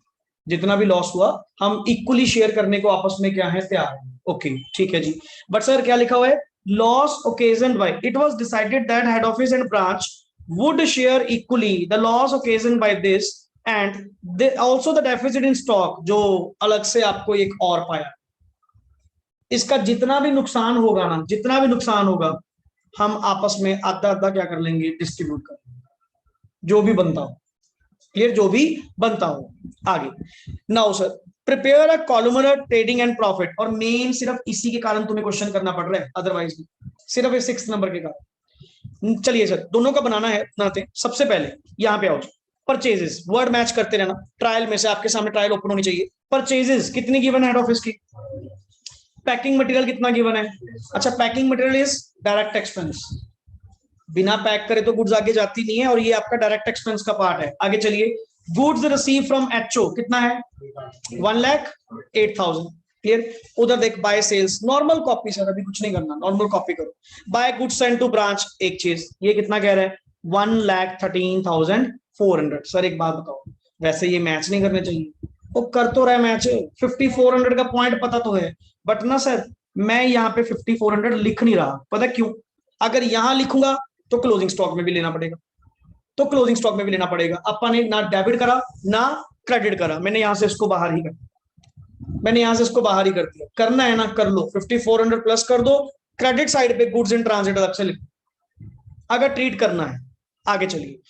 जितना भी लॉस हुआ हम इक्वली शेयर करने को आपस में क्या है? तैयार है। ओके ठीक है जी। बट सर क्या लिखा हुआ है? Loss occasioned by, it was decided that head office and branch would share equally the loss occasioned by this and also the deficit in stock, जो अलग से आपको एक और पाया। इसका जितना भी नुकसान होगा ना, जितना भी नुकसान होगा, हम आपस में आधा आधा क्या कर लेंगे? डिस्ट्रीब्यूट कर लेंगे, जो भी बनता हो। क्लियर? जो भी बनता हो। आगे now sir prepare a columnar trading and profit, और मेन सिर्फ इसी के कारण तुम्हें क्वेश्चन करना पड़ रहा है, अदरवाइज सिर्फ 6 नंबर के कारण। चलिए सर दोनों का बनाना है, बनाते हैं। सबसे पहले यहाँ पे आओ, परचेजेस, वर्ड मैच करते रहना। ट्रायल में से आपके सामने ट्रायल ओपन होनी चाहिए। परचेजेस कितनी गिवन है हेड ऑफिस की? पैकिंग मटेरियल कितना गिवन है? अच्छा, packing material is direct expense, बिना पैक करे तो गुड्स आगे जाती नहीं है, और ये आपका डायरेक्ट एक्सपेंस का पार्ट है। आगे चलिए। गुड्स रिसीव फ्रॉम एचओ कितना है? 1,08,000। क्लियर? उधर देख by sales, normal copy sir, अभी कुछ नहीं करना, नॉर्मल कॉपी करो। By goods send to branch, एक चीज, ये कितना कह रहा है? 1,13,400। सर एक बात बताओ, वैसे ये मैच नहीं करने चाहिए, वो कर तो रहा है मैच, 5400 का पॉइंट पता तो है, बट ना सर मैं यहाँ पे 5400 लिख नहीं रहा, पता क्यों? अगर यहां लिखूंगा तो क्लोजिंग स्टॉक में भी लेना पड़ेगा, तो क्लोजिंग स्टॉक में भी लेना पड़ेगा। अपन ने ना डेबिट करा ना क्रेडिट करा, मैंने यहां से इसको बाहर ही कर, मैंने यहां से इसको बाहर ही कर दिया। करना है ना कर लो, 5400 प्लस कर दो, क्रेडिट साइड पे गुड्स इन ट्रांजिट अलग से लिखो अगर ट्रीट करना है। आगे चलिए,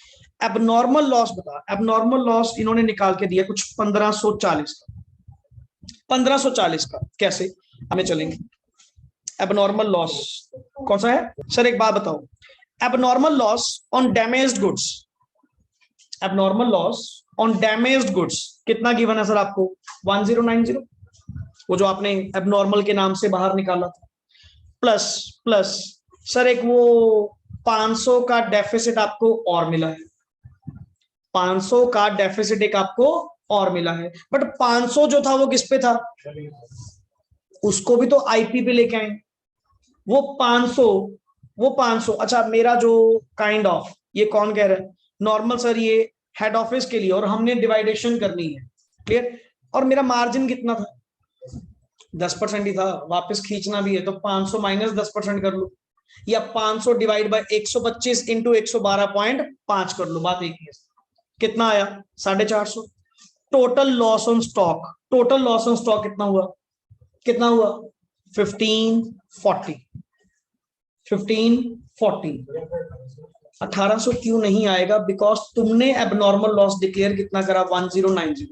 एबनॉर्मल लॉस बता, एबनॉर्मल लॉस इन्होंने निकाल के दिया कुछ 1540 का, 1540 का कैसे हमें चलेंगे। एबनॉर्मल लॉस कौन सा है सर, एक बात बताओ, abnormal loss on damaged goods, abnormal loss on damaged goods कितना गिवन है सर आपको? 1090, वो जो आपने एबनॉर्मल के नाम से बाहर निकाला था, प्लस प्लस सर एक वो 500 का डेफिसिट आपको और मिला है, 500 का डेफिसिट एक आपको और मिला है, बट 500 जो था वो किस पे था? उसको भी तो आईपी पे लेके आए, वो 500 अच्छा मेरा जो काइंड ऑफ, ये कौन कह रहा है? नॉर्मल सर ये हेड ऑफिस के लिए, और हमने डिवाइडेशन करनी है, क्लियर। और मेरा मार्जिन कितना था? 10% ही था, वापस खींचना भी है तो 500 माइनस 10% कर लो, या 500 डिवाइड बाय 125 इंटू 112.5 कर लो, बात एक ही है। कितना आया? 450। Total loss on stock, total loss on stock कितना हुआ? कितना हुआ? 1540, 1540। 1800 क्यों नहीं आएगा? बिकॉज तुमने एबनॉर्मल लॉस डिक्लेयर कितना करा? 1090।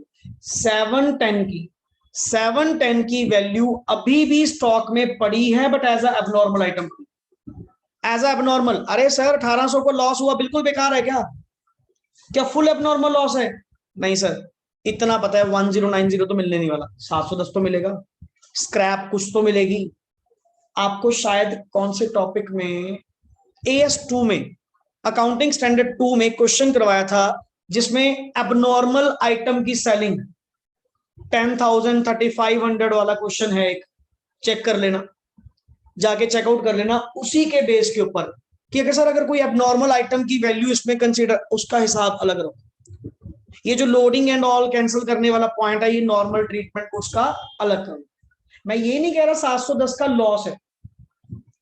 710 की, 710 की वैल्यू अभी भी स्टॉक में पड़ी है, but as a abnormal item, as a abnormal. अरे सर 1800 को लॉस हुआ, बिल्कुल बेकार है क्या? क्या फुल एबनॉर्मल लॉस है? नहीं सर, इतना पता है 1090 तो मिलने नहीं वाला, 710 तो मिलेगा, स्क्रैप कुछ तो मिलेगी आपको। शायद कौन से टॉपिक में, AS2 में, अकाउंटिंग स्टैंडर्ड 2 में क्वेश्चन करवाया था जिसमें एबनॉर्मल आइटम की सेलिंग 10,000 3500 वाला क्वेश्चन है एक, चेक कर लेना, जाके चेकआउट कर लेना, उसी के बेस के ऊपर कि अगर सर अगर कोई एबनॉर्मल आइटम की वैल्यू इसमें कंसीडर, उसका हिसाब अलग रहो। ये जो लोडिंग एंड ऑल कैंसिल करने वाला पॉइंट है, ये नॉर्मल ट्रीटमेंट उसका अलग करो। मैं ये नहीं कह रहा 710 का लॉस है,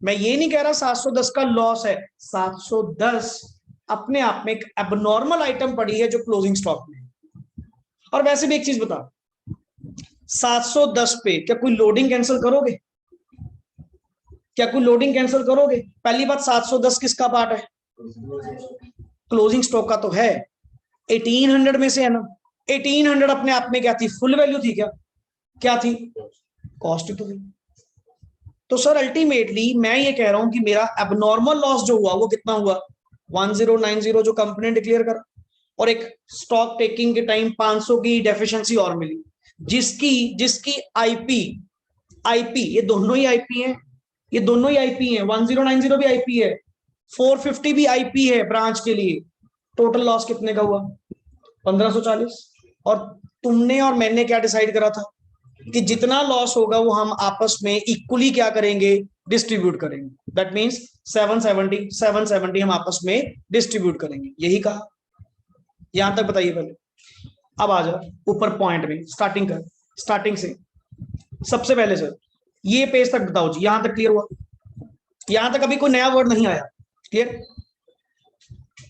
मैं ये नहीं कह रहा 710 का लॉस है, 710 अपने आप में एक एबनॉर्मल आइटम पड़ी है जो क्लोजिंग स्टॉक में। और वैसे भी एक चीज बता, 710 पे क्या कोई लोडिंग कैंसिल करोगे? क्या कोई लोडिंग कैंसिल करोगे? पहली बात 710 किसका पार्ट है? क्लोजिंग स्टॉक का तो है, 1800 में से है ना। 1800 अपने आप में क्या थी? फुल वैल्यू थी क्या? क्या थी? कॉस्ट तो थी। तो सर अल्टीमेटली मैं ये कह रहा हूं कि मेरा एबनॉर्मल लॉस जो हुआ वो कितना हुआ? 1090 जो कंपनी ने डिक्लेयर करा, और एक स्टॉक टेकिंग के टाइम 500 की डेफिशिएंसी और मिली, जिसकी जिसकी आईपी, ये दोनों ही आईपी हैं, ये दोनों ही आईपी हैं, 1090 भी आईपी है, 450 भी आईपी है ब्रांच के लिए। टोटल लॉस कितने का हुआ? 1540। और तुमने और मैंने क्या डिसाइड करा था कि जितना लॉस होगा वो हम आपस में इक्वली क्या करेंगे? डिस्ट्रीब्यूट करेंगे। दैट मींस 770 हम आपस में डिस्ट्रीब्यूट करेंगे, यही कहा। यहां तक बताइए पहले, अब आ जाओ ऊपर पॉइंट में, स्टार्टिंग कर, स्टार्टिंग से। सबसे पहले सर ये पेज तक बताओ जी, यहां तक क्लियर हुआ? यहां तक अभी कोई नया वर्ड नहीं आया? Clear?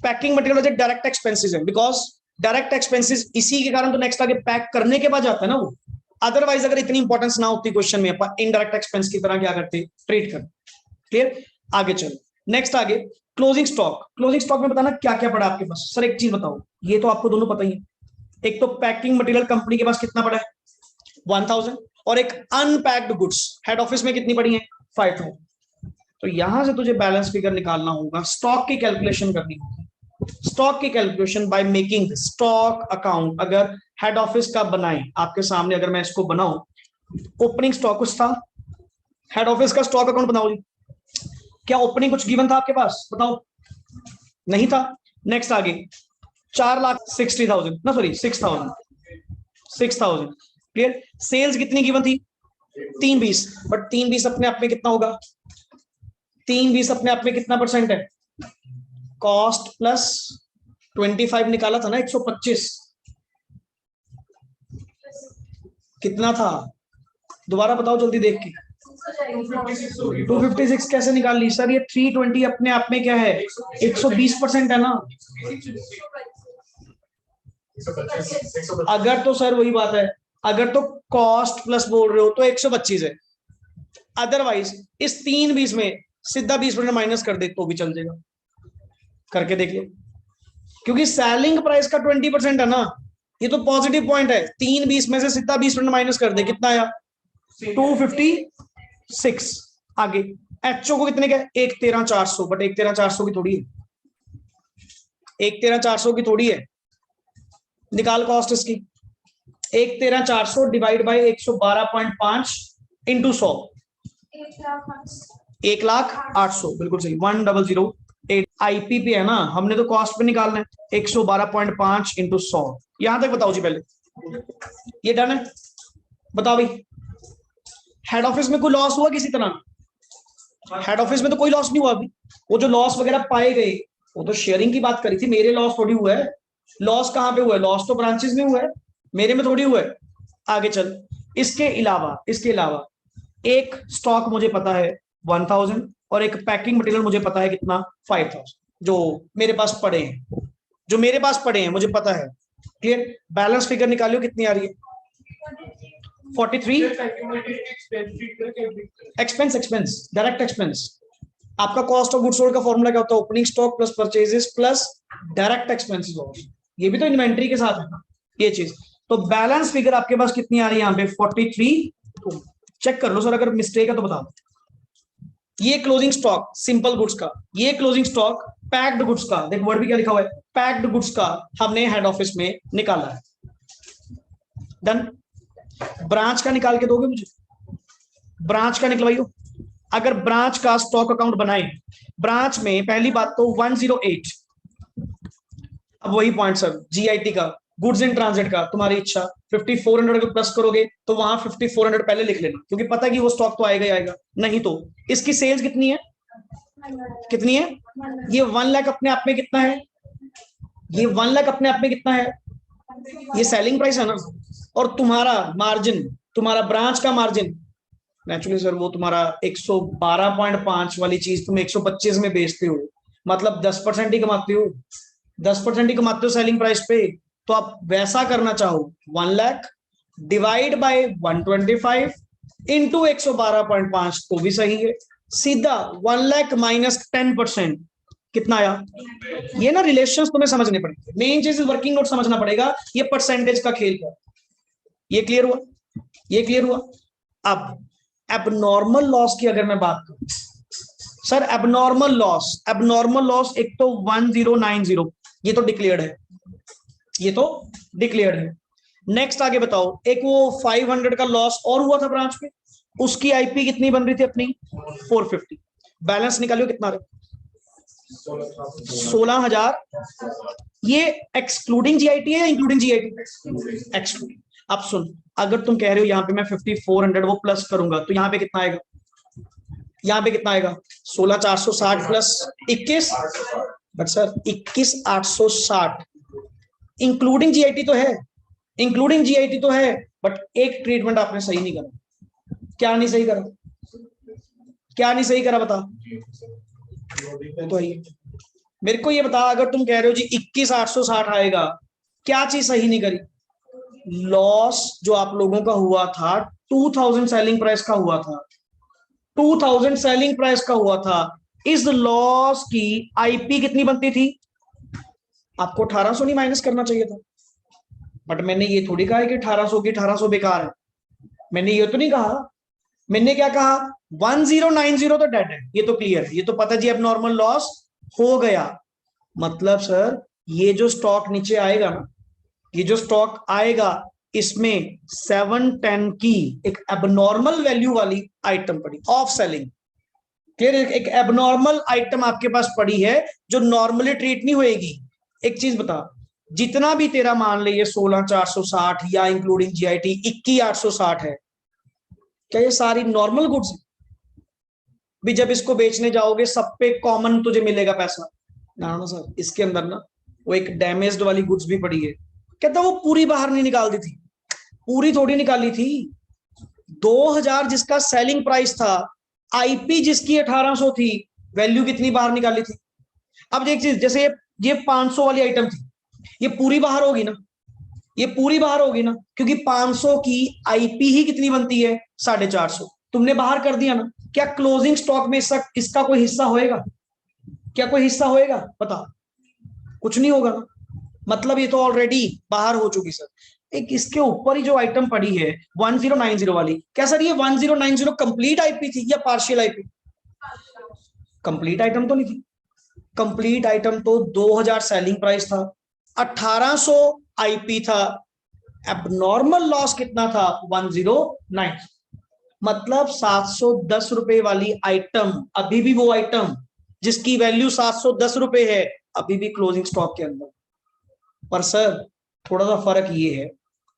Packing material direct expenses है, बिकॉज डायरेक्ट एक्सपेंसेस इसी के कारण तो नेक्स्ट आगे पैक करने के बाद जाता है ना वो। अदरवाइज अगर इतनी इंपॉर्टेंस ना होती क्वेश्चन में, अपन इनडायरेक्ट एक्सपेंस की तरह क्या करते? ट्रीट कर। क्लियर? आगे चलो, नेक्स्ट आगे क्लोजिंग स्टॉक। क्लोजिंग स्टॉक में बताना क्या क्या पड़ा आपके पास। सर एक चीज बताओ, ये तो आपको दोनों पता ही है, एक तो पैकिंग मटेरियल कंपनी के पास कितना पड़ा है? 1000, और एक अनपैक्ड गुड्स हेड ऑफिस में कितनी पड़ी है? 5000। तो यहां से तुझे बैलेंस फिगर निकालना होगा, स्टॉक की कैलकुलेशन करनी होगी। स्टॉक की calculation by making stock account. अगर हेड ऑफिस का बनाए आपके सामने, अगर मैं इसको बनाऊं, ओपनिंग स्टॉक कुछ था, हेड ऑफिस का स्टॉक अकाउंट बनाओ जी। क्या ओपनिंग कुछ गिवन था आपके पास? बताओ, नहीं था। नेक्स्ट आगे 4,60,000 ना, सॉरी 6,000। क्लियर? सेल्स कितनी गिवन थी? 320, बट 320 अपने आप में कितना होगा? 320 अपने आप में कितना परसेंट है? कॉस्ट प्लस 25 निकाला था ना, 125। कितना था, दोबारा बताओ जल्दी देख के। 256 होगी 256 कैसे निकाल ली सर? ये 320 अपने आप में क्या है, 120% है ना। अगर तो सर वही बात है, अगर तो कॉस्ट प्लस बोल रहे हो तो 125 है, अदरवाइज इस 320 में सीधा 20% माइनस कर दे तो भी चल जाएगा, करके देख लो। क्योंकि सेलिंग प्राइस का 20% है ना, ये तो पॉजिटिव पॉइंट है। 320 में से सीधा 20% माइनस कर दे, कितना आया 256। आगे एचओ को कितने का, 113,400, बट 113,400 की थोड़ी है, 113,400 की थोड़ी है। निकाल कॉस्ट इसकी, 113,400 डिवाइड बाई 112.5 इंटू 100, 1,08,000, बिल्कुल सही, 1008 आईपीपी है ना, हमने तो कॉस्ट पे निकालना है, 112.5 इंटू 100। यहां तक बताओ जी पहले, ये डन है? बताओ भाई, हेड ऑफिस में कोई लॉस हुआ किसी तरह? हेड ऑफिस में तो कोई लॉस नहीं हुआ अभी। वो जो लॉस वगैरह पाए गए वो तो शेयरिंग की बात करी थी, मेरे लॉस थोड़ी हुआ है। लॉस कहां पे हुआ है? लॉस तो ब्रांचेस में हुआ है, मेरे में थोड़ी हुआ है। आगे चल, इसके अलावा एक स्टॉक मुझे पता है 1000 और एक पैकिंग मटेरियल मुझे पता है कितना 5000, जो मेरे पास पड़े हैं मुझे पता है। क्लियर? बैलेंस फिगर निकालियो कितनी आ रही है? 43 एक्सपेंस डायरेक्ट एक्सपेंस। आपका कॉस्ट ऑफ गुड्स सोल्ड का फॉर्मूला क्या होता है? Opening stock plus purchases plus direct expenses. ये भी तो इन्वेंट्री के साथ है ना ये चीज। तो बैलेंस फिगर आपके पास कितनी आ रही है यहाँ पे? 43। चेक कर लो सर, अगर मिस्टेक है तो बताओ। ये क्लोजिंग स्टॉक सिंपल गुड्स का, ये क्लोजिंग स्टॉक पैक्ड गुड्स का, देख वर्ड भी क्या लिखा हुआ है, पैक्ड गुड्स का हमने हेड ऑफिस में निकाला है। डन। ब्रांच का निकाल के दोगे मुझे? ब्रांच का निकलवाइयो। अगर ब्रांच का स्टॉक अकाउंट बनाए, ब्रांच में पहली बात तो 108, अब वही पॉइंट सर, जीआईटी का, गुड्स इन ट्रांजिट का, तुम्हारी इच्छा। 5400 को प्लस करोगे तो वहां 5400 पहले लिख लेना, क्योंकि पता है कि वो स्टॉक तो आएगा ही आएगा। नहीं तो इसकी सेल्स कितनी है? ये 1 लाख अपने आप में कितना है? ये 1 लाख अपने आप में कितना है? ये सेलिंग प्राइस है ना। और तुम्हारा मार्जिन, तुम्हारा ब्रांच का मार्जिन नेचुरली सर वो तुम्हारा 112.5 वाली चीज तुम 125 में बेचते हो, मतलब 10% ही कमाते हो, 10% ही कमाते हो सेलिंग प्राइस पे। तो आप वैसा करना चाहो 1 लाख डिवाइड बाय 125 इंटू 112.5 तो भी सही है। सीधा 1 लाख माइनस 10% कितना आया? ये ना रिलेशंस तुम्हें समझने पड़ेंगे, मेन चीज वर्किंग नोट समझना पड़ेगा, ये परसेंटेज का खेल है। ये क्लियर हुआ? ये क्लियर हुआ? अब एबनॉर्मल लॉस की अगर मैं बात करूं सर, एबनॉर्मल लॉस एक तो 1090, ये तो डिक्लेयर्ड है, ये तो डिक्लेयर्ड है। नेक्स्ट आगे बताओ, एक वो 500 का लॉस और हुआ था ब्रांच में, उसकी आईपी कितनी बन रही थी अपनी? 450। बैलेंस निकालियो कितना रहे? 16,000। ये एक्सक्लूडिंग जीआईटी है या इंक्लूडिंग जीआईटी? एक्सक्लूडिंग। अब सुन, अगर तुम कह रहे हो यहाँ पे मैं 5400 वो प्लस करूंगा तो यहाँ पे कितना आएगा? यहाँ पे कितना आएगा? 16,460 plus 21, but sir 21,860 including GIT तो है, इंक्लूडिंग जीआईटी तो है, बट एक ट्रीटमेंट आपने सही नहीं करा। क्या नहीं सही करा? क्या नहीं सही करा बता तो ही मेरे को ये बता। अगर तुम कह रहे हो जी 21,860 आएगा, क्या चीज सही नहीं करी? लॉस जो आप लोगों का हुआ था 2000 सेलिंग प्राइस का हुआ था, 2000 सेलिंग प्राइस का हुआ था। इस लॉस की आईपी कितनी बनती थी? आपको 1800 नहीं माइनस करना चाहिए था, बट मैंने ये थोड़ी कहा है कि 1800 की 1800 बेकार है। मैंने ये तो नहीं कहा, मैंने क्या कहा? 1090 तो डेड है, ये तो क्लियर है, ये तो पता जी अब नॉर्मल लॉस हो गया। मतलब सर ये जो स्टॉक नीचे आएगा ना, ये जो स्टॉक आएगा इसमें 710 की एक एबनॉर्मल वैल्यू वाली आइटम पड़ी, ऑफ सेलिंग। क्लियर? एक एबनॉर्मल आइटम आपके पास पड़ी है जो नॉर्मली ट्रीट नहीं होएगी। एक चीज बता, जितना भी तेरा मान ले ये 16,460 या इंक्लूडिंग जीआईटी 21,860 है, क्या ये सारी नॉर्मल गुड्स भी जब इसको बेचने जाओगे सब पे कॉमन तुझे मिलेगा पैसा? ना सर, इसके अंदर ना वो एक डैमेज्ड वाली गुड्स भी पड़ी है। कहता वो पूरी बाहर नहीं निकाल दी थी, पूरी थोड़ी निकाली थी। 2000 जिसका सेलिंग प्राइस था, आईपी जिसकी 1800 थी, वैल्यू कितनी बाहर निकाली थी? अब एक चीज, जैसे ये 500 वाली आइटम थी, ये पूरी बाहर होगी ना, ये पूरी बाहर होगी ना, क्योंकि 500 की आईपी ही कितनी बनती है? 450। तुमने बाहर कर दिया ना। क्या क्लोजिंग स्टॉक में इसका कोई हिस्सा होएगा? क्या कोई हिस्सा होएगा? पता कुछ नहीं होगा ना। मतलब ये तो ऑलरेडी बाहर हो चुकी सर। एक इसके ऊपर ही जो आइटम पड़ी है 1090 वाली, क्या सर ये 1090 कंप्लीट आईपी थी या पार्शियल आईपी? कंप्लीट आइटम तो नहीं थी। कंप्लीट आइटम तो 2000 सेलिंग प्राइस था, 1800 आईपी था, एबनॉर्मल लॉस कितना था? 109। मतलब 710 रुपए वाली आइटम, अभी भी वो आइटम जिसकी वैल्यू 710 रुपए है, अभी भी क्लोजिंग स्टॉक के अंदर। पर सर थोड़ा सा फर्क ये है,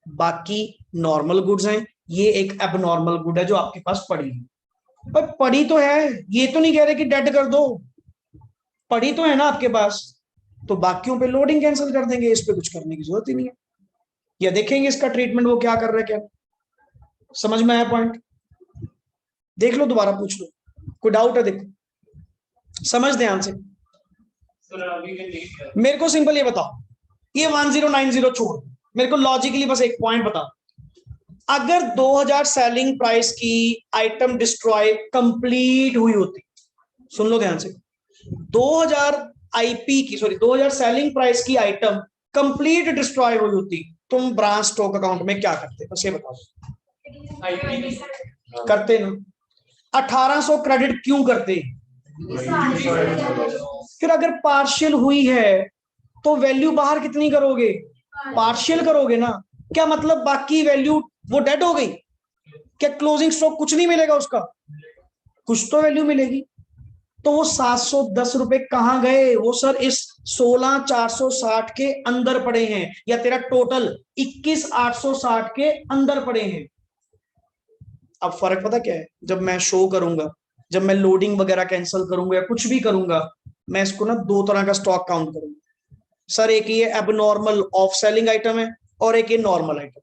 बाकी नॉर्मल गुड्स हैं, ये एक एबनॉर्मल गुड है जो आपके पास पड़ी है। पर पड़ी तो है, ये तो नहीं कह रहे कि डेड कर दो, पड़ी तो है ना आपके पास, तो बाकियों पे लोडिंग कैंसिल कर देंगे, इस पे कुछ करने की जरूरत ही नहीं है। या देखेंगे इसका ट्रीटमेंट वो क्या कर रहा है। क्या समझ में आया पॉइंट? देख लो, दोबारा पूछ लो, कोई डाउट है? देखो समझ ध्यान से। सर अभी के नहीं मेरे को सिंपल ये बताओ, ये 1090 छोड़, मेरे को लॉजिकली बस एक पॉइंट बता। अगर 2000 सेलिंग प्राइस की आइटम डिस्ट्रॉय कंप्लीट हुई होती, सुन लो ध्यान से, 2000 आईपी की, सॉरी 2000 सेलिंग प्राइस की आइटम कंप्लीट डिस्ट्रॉय हुई होती, तुम ब्रांच स्टॉक अकाउंट में क्या करते? बस ये बताओ। आईपी करते ना। 1800 क्रेडिट क्यों करते? फिर अगर पार्शियल हुई है तो वैल्यू बाहर कितनी करोगे? पार्शियल करोगे ना। क्या मतलब बाकी वैल्यू वो डेड हो गई? क्या क्लोजिंग स्टॉक कुछ नहीं मिलेगा उसका? कुछ तो वैल्यू मिलेगी। तो वो 710 रुपए कहां गए? वो सर इस 16460 के अंदर पड़े हैं, या तेरा टोटल 21860 के अंदर पड़े हैं। अब फर्क पता क्या है? जब मैं शो करूंगा, जब मैं लोडिंग वगैरह कैंसिल करूंगा या कुछ भी करूंगा, मैं इसको ना दो तरह का स्टॉक काउंट करूंगा सर। एक ये एबनॉर्मल ऑफ सेलिंग आइटम है और एक ये नॉर्मल आइटम।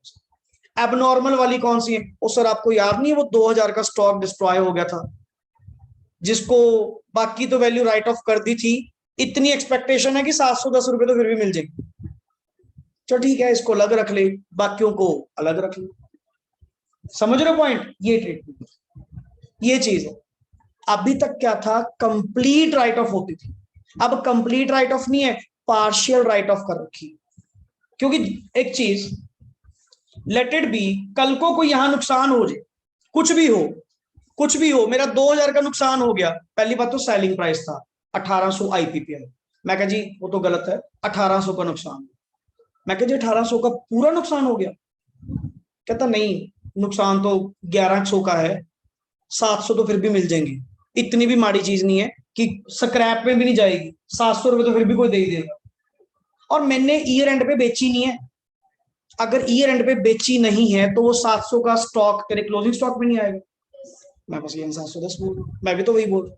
एबनॉर्मल वाली कौन सी है? वो सर आपको याद नहीं है, वो 2000 का स्टॉक डिस्ट्रॉय हो गया था, जिसको बाकी तो वैल्यू राइट ऑफ कर दी थी, इतनी एक्सपेक्टेशन है कि 710 रुपए तो फिर भी मिल जाएगी। चलो ठीक है, इसको अलग रख ले, बाकियों को अलग रख ले। समझ रहे हो पॉइंट? ये ट्रीटमेंट, ये चीज है। अभी तक क्या था? कंप्लीट राइट ऑफ होती थी, अब कंप्लीट राइट ऑफ नहीं है, पार्शियल राइट ऑफ कर रखी। क्योंकि एक चीज, लेट इट बी, कल को कोई यहां नुकसान हो जाए, कुछ भी हो, कुछ भी हो, मेरा 2000 का नुकसान हो गया। पहली बात तो सेलिंग प्राइस था 1800 आईपीपीएल, मैं कहा जी वो तो गलत है, 1800 का नुकसान। मैं कहा जी 1800 का पूरा नुकसान हो गया? कहता नहीं, नुकसान तो 1100 का है, 700 तो फिर भी मिल जाएंगे, इतनी भी माड़ी चीज नहीं है कि स्क्रैप में भी नहीं जाएगी, 700 रुपए तो फिर भी कोई दे ही देगा। और मैंने ईयर एंड पे बेची नहीं है, अगर ईयर एंड पे बेची नहीं है तो वो 700 का स्टॉक तेरे क्लोजिंग स्टॉक में नहीं आएगा। मैं बस ये 710 बोल, मैं भी तो वही बोल।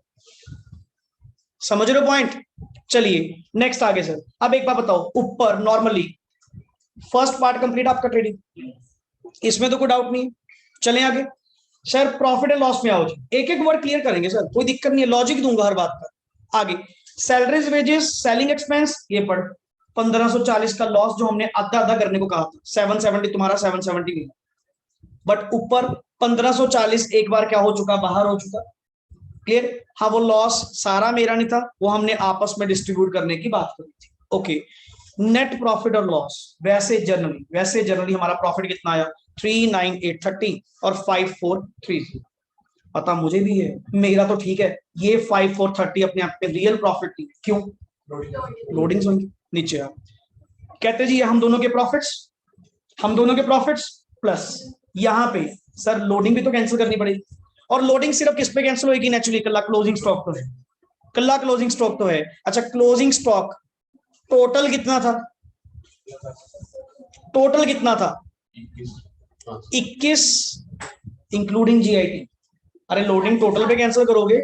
समझ रहे हो पॉइंट? चलिए नेक्स्ट आगे सर। अब एक बात बताओ, ऊपर नॉर्मली फर्स्ट पार्ट कंप्लीट आपका ट्रेडिंग, इसमें तो कोई डाउट नहीं है। चलें आगे सर, प्रॉफिट एंड लॉस में आओ जी, एक एक वर्ड क्लियर करेंगे सर, कोई दिक्कत नहीं है, लॉजिक दूंगा हर बात का। आगे सैलरीज वेजेस सेलिंग एक्सपेंस, ये पढ़। 1540 का लॉस जो हमने आधा आधा करने को कहा था, 770 तुम्हारा, 770 मिला, बट ऊपर 1540 एक बार क्या हो चुका? बाहर हो चुका। क्लियर? हाँ, वो लॉस सारा मेरा नहीं था, वो हमने आपस में डिस्ट्रीब्यूट करने की बात करी थी। ओके, नेट प्रॉफिट और लॉस, वैसे जनरली हमारा प्रॉफिट कितना आया? 39830 और 5430। पता मुझे भी है, मेरा तो ठीक है, ये 5430 अपने आप पे रियल प्रॉफिट नहीं। क्यों? लोडिंग होंगी नीचे। आप कहते जी हम दोनों के प्रॉफिट्स प्लस यहां पे सर लोडिंग भी तो कैंसिल करनी पड़ेगी। और लोडिंग सिर्फ किस पे कैंसिल होगी? नेचुरली कल्ला क्लोजिंग स्टॉक तो है, कल्ला क्लोजिंग स्टॉक तो है। अच्छा, क्लोजिंग स्टॉक टोटल कितना था? टोटल कितना था? 21 इंक्लूडिंग जीआईटी। अरे लोडिंग टोटल पे कैंसिल करोगे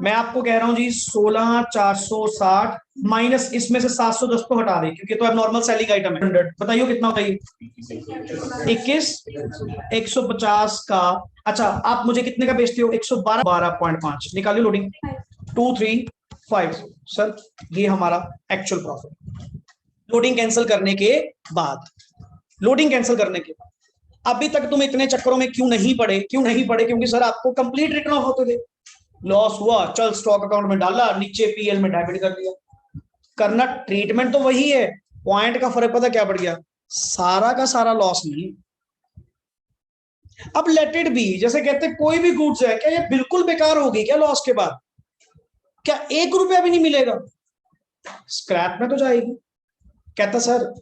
मैं आपको कह रहा हूं जी 16,460 माइनस इसमें से 710 को हटा दे क्योंकि तो अब नॉर्मल सेलिंग आइटम है। 100 बताइए कितना होता है ये? 21 150 का। अच्छा आप मुझे कितने का बेचते हो? 112 12.5 निकालिए लोडिंग 235 सर ये हमारा एक्चुअल प्रॉफिट लोडिंग कैंसिल करने के बाद। लोडिंग कैंसिल करने के बाद अभी तक तुम इतने चक्करों में क्यों नहीं पड़े? क्योंकि सर आपको कंप्लीट रिटर्न ऑफ होते थे, लॉस हुआ चल स्टॉक अकाउंट में डाला, नीचे पीएल में डेबिट कर दिया। करना ट्रीटमेंट तो वही है, पॉइंट का फर्क पता क्या पड़ गया? सारा का सारा लॉस नहीं। अब लेट इट बी, जैसे कहते हैं कोई भी गुड्स है क्या ये बिल्कुल बेकार होगी क्या लॉस के बाद? क्या 1 रुपया भी नहीं मिलेगा? स्क्रैप में तो जाएगी। कहता सर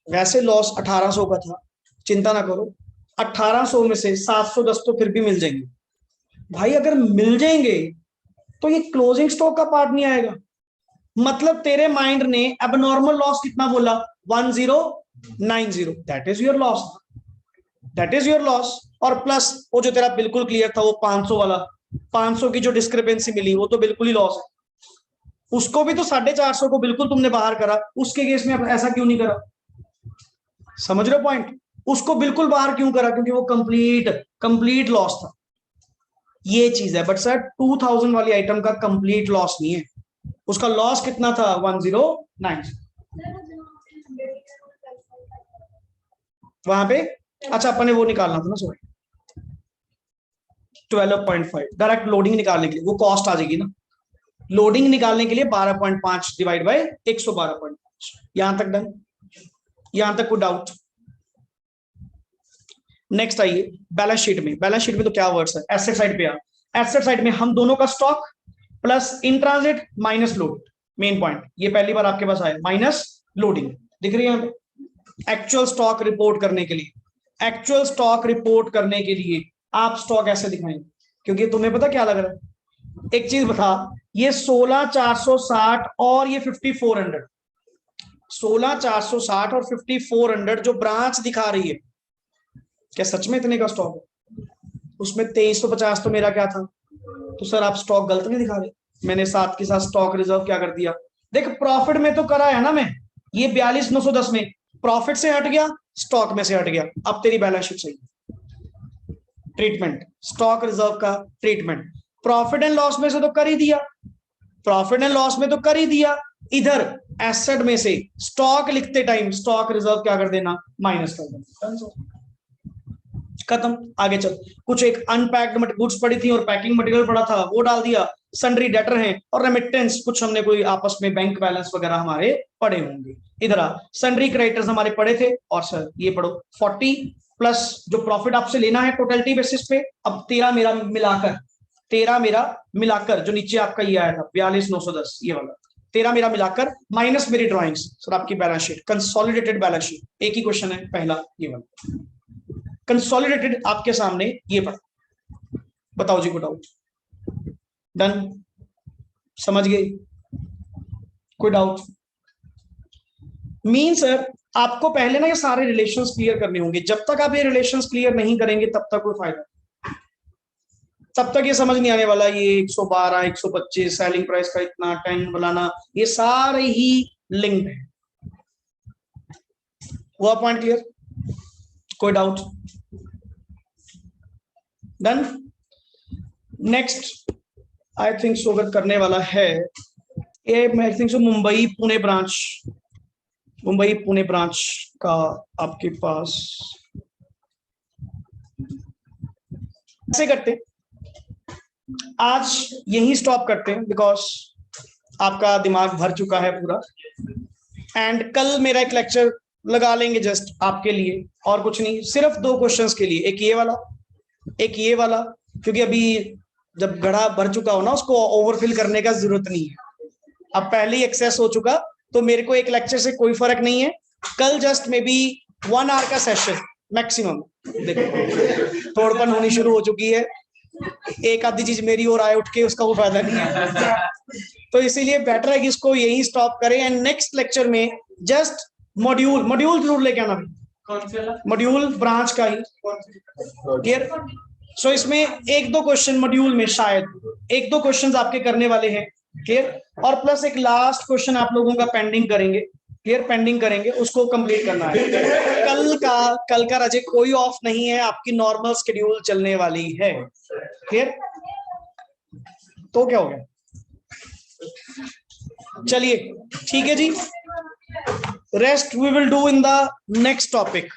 वैसे लॉस 1800 का था, चिंता ना करो 1800 में से 710 तो फिर भी मिल जाएंगे। भाई अगर मिल जाएंगे तो ये क्लोजिंग स्टॉक का पार्ट नहीं आएगा। मतलब तेरे माइंड ने एबनॉर्मल लॉस कितना बोला? 1090, that is your loss, that is your loss. और प्लस वो जो तेरा बिल्कुल क्लियर था वो 500 वाला, 500 की जो डिस्क्रिपेंसी मिली वो तो बिल्कुल ही लॉस है। उसको भी तो 450 को बिल्कुल तुमने बाहर करा, उसके केस में ऐसा क्यों नहीं करा? समझ रहे हो पॉइंट? उसको बिल्कुल बाहर क्यों करा? क्योंकि वो कंप्लीट लॉस था। ये चीज है। बट सर 2000 वाली आइटम का कंप्लीट लॉस नहीं है, उसका लॉस कितना था? 1090 वहां पे। अच्छा अपन ने वो निकालना था ना, सॉरी 12.5 डायरेक्ट लोडिंग निकालने के लिए वो कॉस्ट आ जाएगी ना। लोडिंग निकालने के लिए 12.5 डिवाइड बाय 112.5। यहां तक डन? यहां तक कोई डाउट? नेक्स्ट आइए बैलेंस शीट में। बैलेंस शीट में तो क्या वर्ड्स है? एसेट साइड पे आ। एसेट साइड में हम दोनों का stock plus in transit minus load. Main point ये पहली बार आपके पास आया, माइनस लोडिंग दिख रही है यहां पे। एक्चुअल स्टॉक रिपोर्ट करने के लिए, एक्चुअल स्टॉक रिपोर्ट करने के लिए आप स्टॉक ऐसे दिखाएंगे, क्योंकि तुम्हें पता क्या लग रहा है? एक चीज बता, ये 16,460 और ये 5400, 16,460 और 5400 जो ब्रांच दिखा रही है, क्या सच में इतने का स्टॉक है? उसमें 2350 तो मेरा क्या था? तो सर आप स्टॉक गलत नहीं दिखा रहे, मैंने साथ के साथ स्टॉक रिजर्व क्या कर दिया? देख प्रॉफिट में तो करा है ना मैं, ये 42,910 में प्रॉफिट से हट गया, स्टॉक में से हट गया। अब तेरी बैलेंस शीट सही। ट्रीटमेंट स्टॉक रिजर्व का ट्रीटमेंट प्रॉफिट एंड लॉस में से तो कर ही दिया, प्रॉफिट एंड लॉस में तो कर ही दिया। इधर एसेट में से स्टॉक लिखते टाइम स्टॉक रिजर्व क्या कर देना? माइनस कर देना। खत्म। आगे चल। कुछ एक अनपैक्ड गुड्स पड़ी थी और पैकिंग मटेरियल पड़ा था, वो डाल दिया। सन्ड्री डेटर हैं और रेमिटेंस, कुछ हमने कोई आपस में बैंक बैलेंस वगैरह हमारे पड़े होंगे। इधर आ, सन्ड्री क्रेडिटर्स हमारे पड़े थे और सर ये पढ़ो 40 प्लस जो प्रॉफिट आपसे लेना है टोटलिटी बेसिस पे। अब तेरा मेरा मिलाकर जो नीचे आपका ये आया था 42,910 ये वाला, तेरा मेरा मिलाकर माइनस मेरी ड्रॉइंग्स, सर आपकी balance sheet consolidated balance sheet. एक ही क्वेश्चन है पहला ये वाला, कंसोलिडेटेड आपके सामने ये पढ़ा। बताओ जी, को डाउट? डन? समझ गए? कोई डाउट? मीन सर आपको पहले ना ये सारे रिलेशंस क्लियर करने होंगे। जब तक आप ये रिलेशंस क्लियर नहीं करेंगे तब तक कोई फायदा, तब तक ये समझ नहीं आने वाला। ये 112 125 सेलिंग प्राइस का इतना 10 बनाना, ये सारे ही लिंक्ड है। हुआ पॉइंट क्लियर? कोई doubt? Done? Next I think so अगर करने वाला है ये, I think so Mumbai Pune branch का आपके पास ऐसे करते, आज यही स्टॉप करते हैं बिकॉज आपका दिमाग भर चुका है पूरा। एंड कल मेरा एक लेक्चर लगा लेंगे जस्ट आपके लिए, और कुछ नहीं, सिर्फ 2 क्वेश्चंस के लिए, एक ये वाला, क्योंकि अभी जब गढ़ा भर चुका हो ना उसको ओवरफिल करने का जरूरत नहीं है। अब पहले ही एक्सेस हो चुका तो मेरे को एक लेक्चर से कोई फर्क नहीं है। कल जस्ट मे बी 1 आवर का सेशन मैक्सिमम। देखो थोड़पन होनी शुरू हो चुकी है, एक आधी चीज मेरी और आए उठ के उसका वो फायदा नहीं है। तो इसीलिए बेटर है कि इसको यही स्टॉप करें। एंड नेक्स्ट लेक्चर में जस्ट मॉड्यूल जरूर लेके आना, कौन सा? मॉड्यूल ब्रांच का ही। क्लियर? सो इसमें एक दो क्वेश्चन मॉड्यूल में शायद एक दो क्वेश्चंस आपके करने वाले हैं, क्लियर, और प्लस एक लास्ट क्वेश्चन आप लोगों का पेंडिंग करेंगे, क्लियर, पेंडिंग करेंगे, उसको कंप्लीट करना है। कल का रजे कोई ऑफ नहीं है, आपकी नॉर्मल शेड्यूल चलने वाली है, क्लियर। तो क्या हो गया, चलिए ठीक है जी, rest we will do in the next topic.